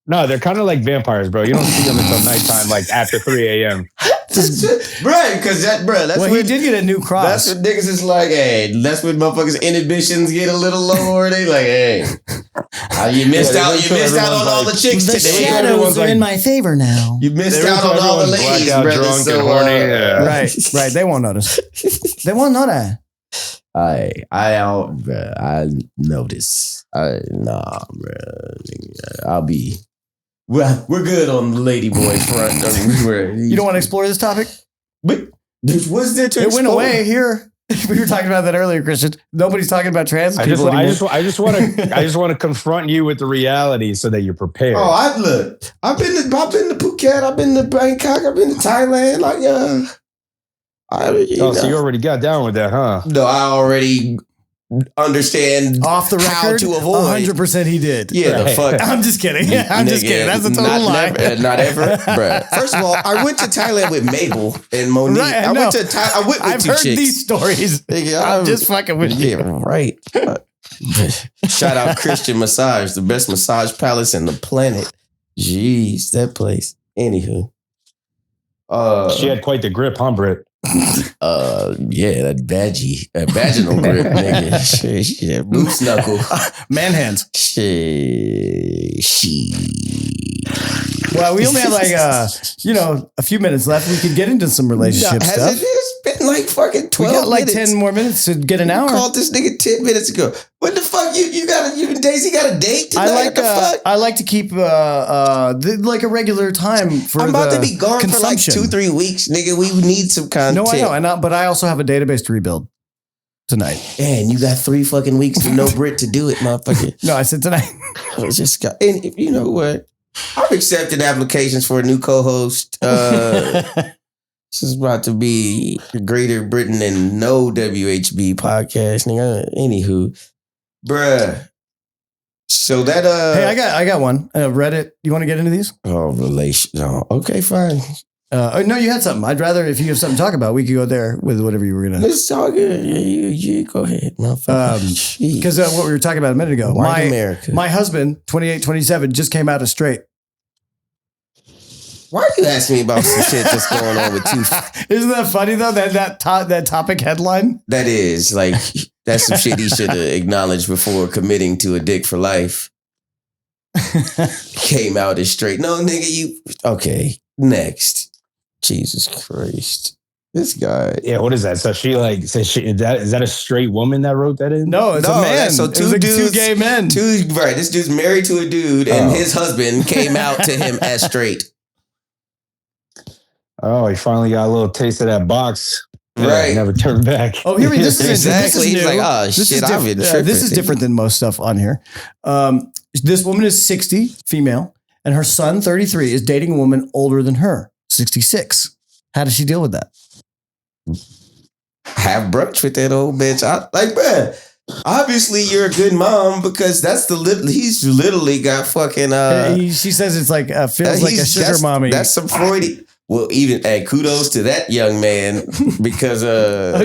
No, they're kind of like vampires, bro. You don't see them until nighttime, like after 3 a.m. Right, because that's well, he did get a new cross. That's what niggas is like, hey, that's when motherfuckers' inhibitions get a little lower. They like, hey, you missed out on all the chicks today. The shadows are in my favor now. You missed out on all the ladies, brother. Drunk and horny. Right. They won't notice. They won't know that. I notice. I'll be. We're good on the lady boy front. You don't want to explore this topic? But what's there to explore? It went away here. We were talking about that earlier, Kristian. Nobody's talking about trans people anymore. I just want to confront you with the reality so that you're prepared. Oh, I've been to Phuket. I've been to Bangkok. I've been to Thailand. So you already got down with that, huh? No, I already understand off the record how to avoid. 100% he did. Yeah, the fuck. I'm just kidding. I'm just kidding. That's a total lie. Not ever, bruh. First of all, I went to Thailand with Mabel and Monique. Right, I went with I've two heard chicks. These stories. Nigga, I'm just fucking with you. Yeah, right. Shout out Kristian Massage, the best massage palace in the planet. Jeez, that place. Anywho. She had quite the grip, huh, Britt? Yeah, that vaginal grip, nigga. Shit, boots knuckle, man hands. Well, we only have like a few minutes left. We could get into some relationship stuff. It's been like fucking 12 We got like minutes. 10 more minutes to get an hour. Called this nigga 10 minutes ago. What the fuck? You and Daisy got a date tonight? I like to keep like a regular time for I'm about to be gone for like 2-3 weeks, nigga. We need some content. No, I know, but I also have a database to rebuild tonight. And you got 3 fucking weeks with no Brit to do it, motherfucker. No, I said tonight. And you know what? I've accepted applications for a new co-host. This is about to be the Greater Britton and no WHB podcast, nigga. Anywho, bruh. So that hey, I got one. Reddit. You want to get into these? Okay, fine. No, you had something. I'd rather if you have something to talk about, we could go there with whatever you were gonna. Let's talk. You go ahead, motherfucker. Because what we were talking about a minute ago. White America. My husband, 28, 27, just came out as straight. Why are you asking me about some shit that's going on with two? Isn't that funny though? That topic headline. That is like that's some shit he should have acknowledged before committing to a dick for life. Came out as straight. No, nigga, you okay? Next, Jesus Christ, this guy. Yeah, what is that? So she is that a straight woman that wrote that in? No, it's a man. So two gay men. Right, this dude's married to a dude, and his husband came out to him as straight. Oh, he finally got a little taste of that box. Right. Never turned back. Oh, here we go. Exactly. He's like, oh, shit, I've been tripping. This is different than most stuff on here. This woman is 60, female, and her son, 33, is dating a woman older than her, 66. How does she deal with that? Have brunch with that old bitch. Man, obviously you're a good mom because he's literally got fucking. She says it's like feels like a sugar mommy. That's some Freudian. Well, even kudos to that young man because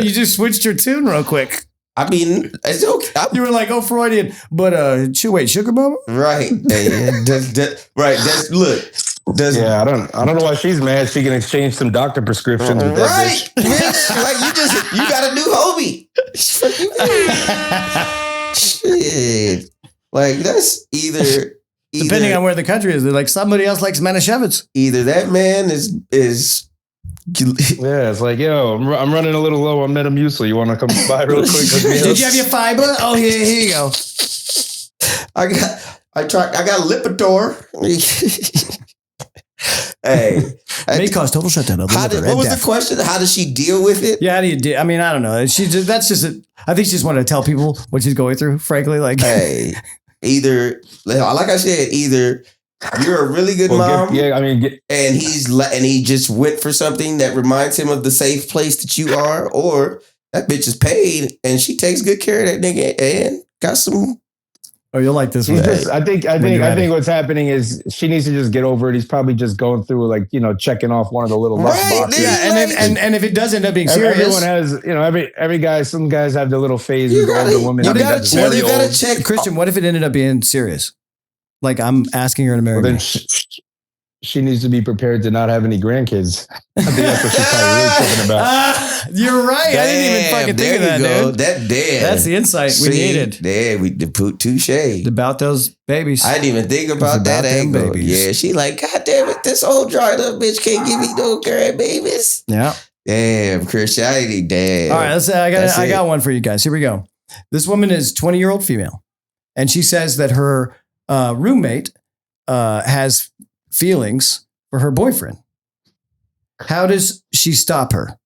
you just switched your tune real quick. I mean, it's okay. You were like, Freudian, but wait, sugar mama? Right. Look. I don't know why she's mad. She can exchange some doctor prescriptions with that bitch. Like you got a new homie. Shit. Like that's either depending on where the country is, they're like somebody else likes Manischewitz. Either that man is yeah, it's like, yo, I'm running a little low on Metamucil. You want to come by real quick? Did you have your fiber? Oh, here you go. I got Lipitor. Hey, may cause total shutdown. What was the question? How does she deal with it? Yeah, how do you deal? I mean, I don't know. I think she just wanted to tell people what she's going through. Frankly, like, hey, either you're a really good mom. And he just went for something that reminds him of the safe place that you are, or that bitch is paid and she takes good care of that nigga and got some. Oh, you'll like this one. I think what's happening is she needs to just get over it. He's probably just going through checking off one of the little boxes. Yeah, and if it does end up being serious, everyone has every guy. Some guys have the little phase with the older woman. You gotta check, Kristian. What if it ended up being serious? Like I'm asking her to marry me. She needs to be prepared to not have any grandkids. I think that's what she's probably really thinking about. You're right. I didn't even fucking think of that, dude. That's the insight we needed. Yeah, we put touche about those babies. I didn't even think about that angle. Yeah, she like, God damn it, this old dried up bitch can't give me no grandbabies. Yeah. Damn, Christianity, damn. All right, I got one for you guys. Here we go. This woman is 20-year-old female, and she says that her roommate has feelings for her boyfriend. How does she stop her?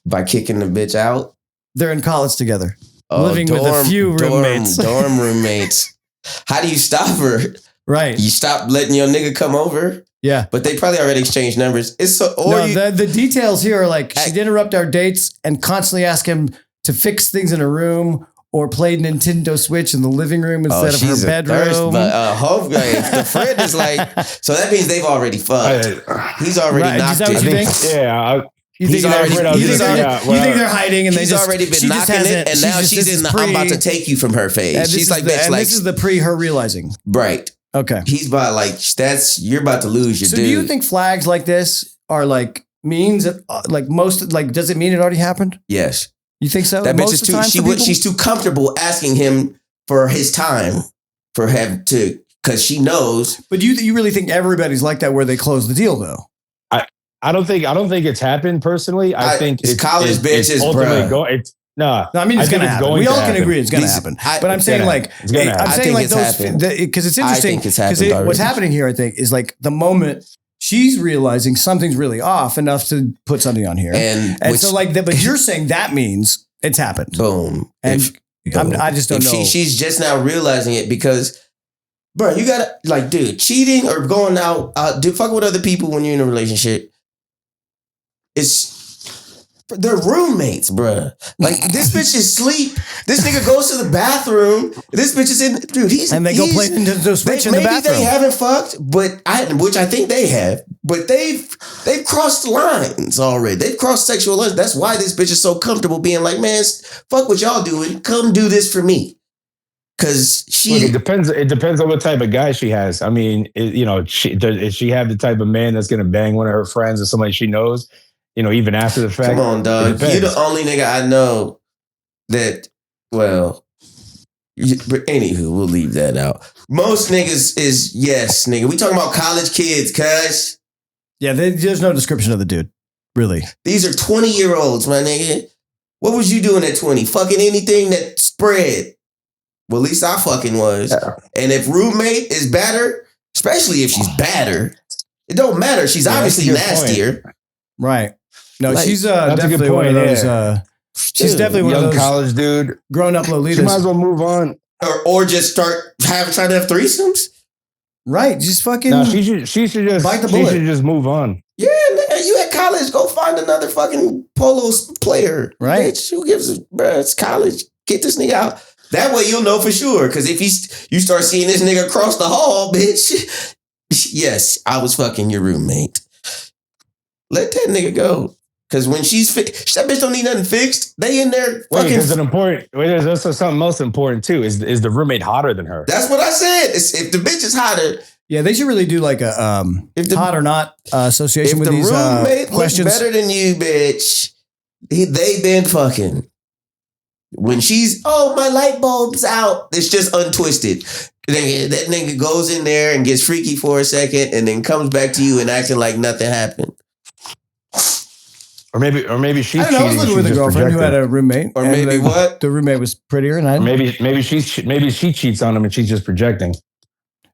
By kicking the bitch out? They're in college together. Living with a few roommates. Dorm roommates. How do you stop her? Right. You stop letting your nigga come over? Yeah. But they probably already exchanged numbers. The details here are like, she'd interrupt our dates and constantly ask him to fix things in a room or played Nintendo Switch in the living room instead of her bedroom. The friend is like, so that means they've already fucked. He's already knocked it. Is that what you think? Yeah. You think they're hiding and he's already been knocking it, and now she's in the I'm about to take you from her phase. She's like, bitch, this is the her realizing. Right. Okay. He's about you're about to lose your dude. So do you think flags like this are like means does it mean it already happened? Yes. You think so? That bitch is she's too comfortable asking him for his time for him to, because she knows. But you really think everybody's like that where they close the deal though? I don't think it's happened personally. I think it's college bitches, bro. I mean, it's going to happen. We all can agree it's going to happen. But I'm saying it's saying like those, because it's interesting. Because what's happening here, I think, is like the moment she's realizing something's really off enough to put something on here. And so like, but you're saying that means it's happened. Boom. And I just don't know. She's just now realizing it because, bro, you got to like, dude, cheating or going out, fuck with other people when you're in a relationship. They're roommates, bruh. Like, this bitch is asleep. This nigga goes to the bathroom. This bitch is in, dude, and they go play Nintendo Switch in the bathroom. Maybe they haven't fucked, which I think they have, but they've crossed lines already. They've crossed sexual lines. That's why this bitch is so comfortable being like, man, fuck what y'all doing. Come do this for me. Because it depends. It depends on what type of guy she has. I mean, does she have the type of man that's going to bang one of her friends or somebody she knows? Even after the fact. Come on, dog. You're the only nigga I know that. Well, but anywho, we'll leave that out. Most niggas is yes, nigga. We talking about college kids, cuz. Yeah, there's no description of the dude. Really. These are 20-year-olds, my nigga. What was you doing at 20? Fucking anything that spread. Well, at least I fucking was. Yeah. And if roommate is better, especially if she's badder, it don't matter. She's obviously nastier. Point. Right. No, she's definitely one of those. She's definitely one of those college dude, grown up Lolitas. She might as well move on, or just start trying to have threesomes. Right, just fucking. No, she should just bite the bullet. She should just move on. Yeah, man, you at college, go find another fucking polo player. Right, bitch, who gives a bruh? It's college. Get this nigga out. That way you'll know for sure. Because if you start seeing this nigga across the hall, bitch. Yes, I was fucking your roommate. Let that nigga go. Because when she's fixed, that bitch don't need nothing fixed. They in there fucking. There's also something most important too. Is the roommate hotter than her? That's what I said. If the bitch is hotter. Yeah, they should really do like a hot or not association with these questions. If the roommate looks better than you, bitch, they been fucking. When she's, my light bulb's out, it's just untwisted. That nigga goes in there and gets freaky for a second and then comes back to you and acting like nothing happened. Or maybe she's cheating. I was living with a girlfriend who had a roommate. Or maybe what? The roommate was prettier, and maybe she cheats on him and she's just projecting.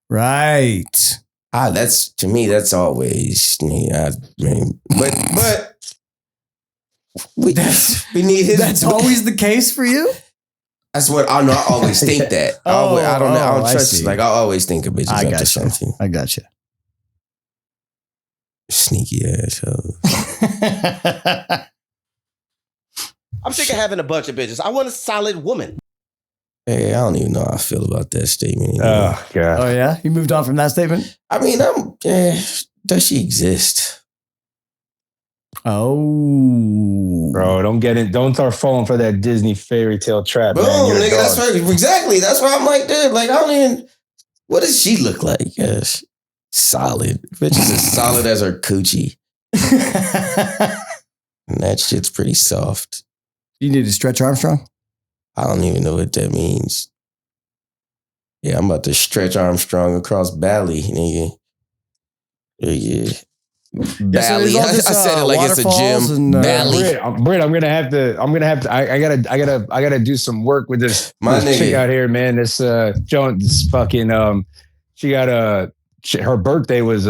Right. That's to me. That's always. But we need his. That's always the case for you. That's what I know. I always think that. I don't know. I don't trust. Like I always think a bitch is up to something. I got you. Sneaky asshole. I'm sick of having a bunch of bitches. I want a solid woman. Hey, I don't even know how I feel about that statement anymore. Oh, God. Oh, yeah? You moved on from that statement? I mean, does she exist? Oh. Bro, don't start falling for that Disney fairy tale trap. Boom, nigga, that's right. Exactly. That's why I'm like, dude, like, I don't even, what does she look like? Yes. Solid. Bitch is as solid as her coochie. And that shit's pretty soft. You need to stretch Armstrong? I don't even know what that means. Yeah, I'm about to stretch Armstrong across Bali, nigga. Yeah. Bali. I said it like it's a gym. Bali. Britt, I'm gonna have to. I gotta do some work with this chick out here, man. This Joan, this fucking she got her birthday was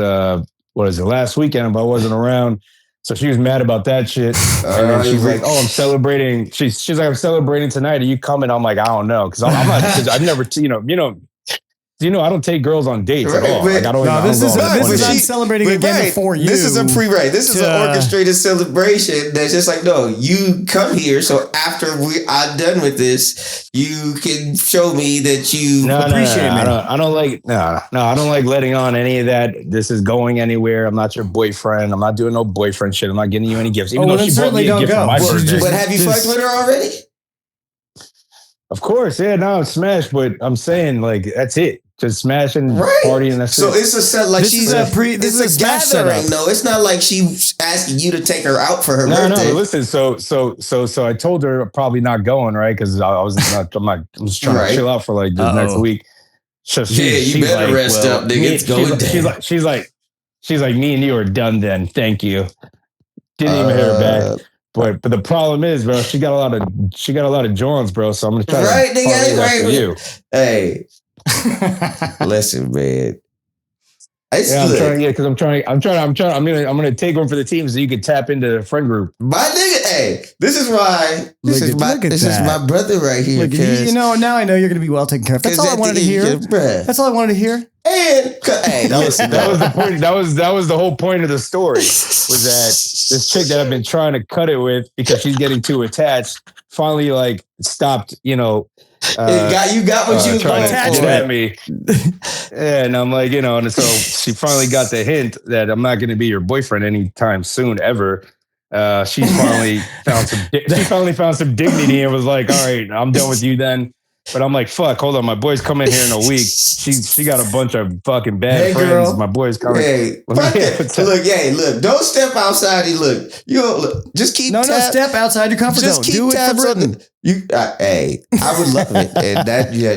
what is it, last weekend, but I wasn't around. So she was mad about that shit. And then she's like, I'm celebrating. She's like, I'm celebrating tonight. Are you coming? I'm like, I don't know. Cause I'm not, cause I've never, I don't take girls on dates at all. Like, I don't this is I'm celebrating again for you. This is a pre-write. This is an orchestrated celebration that's just like, no, you come here. So after I'm done with this, you can show me that you appreciate me. I don't like letting on any of that. This is going anywhere. I'm not your boyfriend. I'm not doing no boyfriend shit. I'm not getting you any gifts. Even though she brought me a gift for my birthday. But have you fucked with her already? Of course, yeah, no, it's smashed, but I'm saying like that's it. Just smash and party and that's so it. It's a set like this is a gathering though. It's not like she's asking you to take her out for her birthday. No, listen. So I told her I'm probably not going, right? Because I'm just trying to chill out for like the next week. So you better like, rest up, nigga. It's going down. She's like, me and you are done then. Thank you. Didn't even hear her back. But the problem is, bro, she got a lot of Johns, bro. So I'm gonna try to follow that for you. Hey, listen, man. I'm gonna take one for the team so you can tap into the friend group. My nigga, hey, this is my brother right here. Now I know you're gonna be well taken care of. That's all I wanted to hear. That's all I wanted to hear. And hey, that was the point. That was the whole point of the story. Was that this chick that I've been trying to cut it with because she's getting too attached finally like stopped. You got what you trying to attach at me. And I'm like, and so she finally got the hint that I'm not going to be your boyfriend anytime soon, ever. She finally found some dignity and was like, all right, I'm done with you then. But I'm like, fuck, hold on. My boy's coming here in a week. She got a bunch of fucking bad friends. Girl. My boy's coming. Hey, look, don't step outside. Just keep step outside your comfort zone. Keep tabs on the, I would love it. And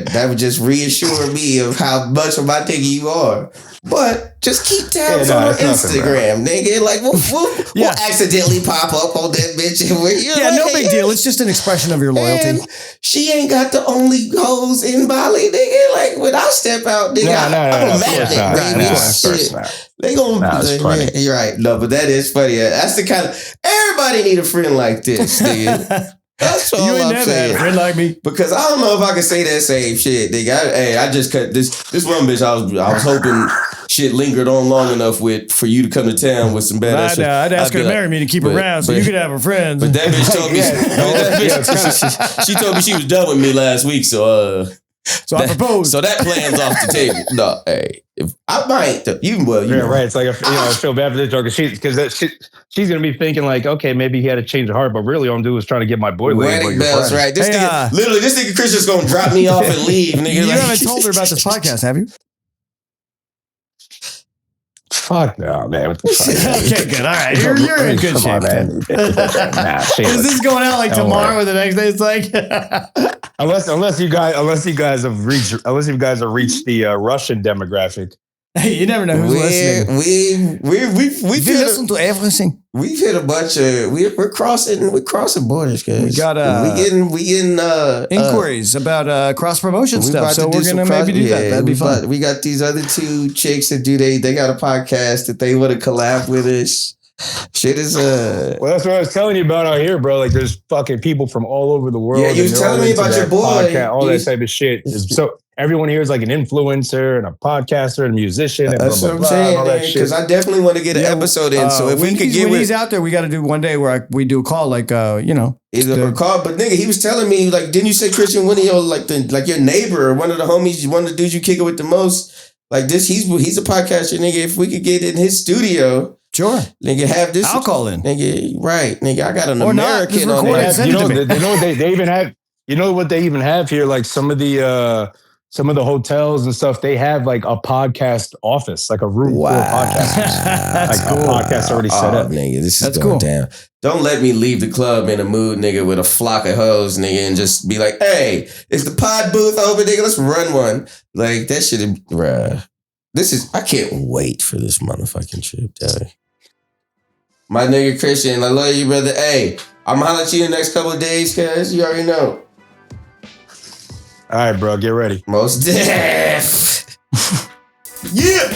that would just reassure me of how much of my nigga you are. But just keep tabs on Instagram, nigga. Like, we'll accidentally pop up on that bitch. No big deal. It's just an expression of your loyalty. And she ain't got the only hoes in Bali, nigga. Like, when I step out, nigga, I'm a magnet, They gonna, you're right. No, but that is funny. That's the kind of, everybody need a friend like this, nigga. That's all you ain't I'm never saying. had a friend like me. Because I don't know if I can say that same shit, nigga. I just cut this one bitch. I was hoping shit lingered on long enough for you to come to town with some badass shit. I'd ask her to marry me to keep around so you could have her friends. But that bitch told me she told me she was done with me last week, so I proposed. So that plan's off the table. No, hey, if I might, you know. Right. It's like I feel bad for this joke because she's gonna be thinking like, okay, maybe he had a change of heart, but really all I'm doing is trying to get my boy wedding bells, right? This nigga Kristian's gonna drop me off and leave, nigga. You haven't told her about this podcast, have you? Fuck no, man. What the fuck? Okay, good. All right. You're in good shape, man. Is this going out like tomorrow or the next day? It's like unless you guys have reached the Russian demographic. Hey, you never know who's listening. We listen to everything. We've hit a bunch of we're crossing borders, guys. We got we getting inquiries about cross promotion stuff. So we're gonna maybe do that. That'd be fun. We got these other two chicks that they got a podcast that they want to collab with us. Shit is well, that's what I was telling you about out here, bro. Like, there's fucking people from all over the world. Yeah, you was telling me about your boy, podcast, all that type of shit. So everyone here is like an influencer and a podcaster and a musician. And that's what I'm saying, because I definitely want to get an episode in. So if we could get when he's out there, we got to do one day where we do a call, like either a call. But nigga, he was telling me, like, didn't you say Kristian, one of your like your neighbor or one of the homies, one of the dudes you kick it with the most, like this, he's a podcaster, nigga. If we could get in his studio. Sure. Nigga, have this. I'll call in. Nigga, right. Nigga, I got an or American on there. They know what they even have. You know what they even have here? Like some of the hotels and stuff, they have like a podcast office, like a room full of podcasters. That's like cool. A podcast already set up. Nigga, this is going down. Don't let me leave the club in a mood, nigga, with a flock of hoes, nigga, and just be like, hey, is the pod booth open, nigga? Let's run one. Like, that shit, bruh. I can't wait for this motherfucking trip, dog. My nigga Kristian, I love you, brother. Hey, I'm gonna holler at you in the next couple of days, cuz you already know. All right, bro, get ready. Most deaf. Yeah.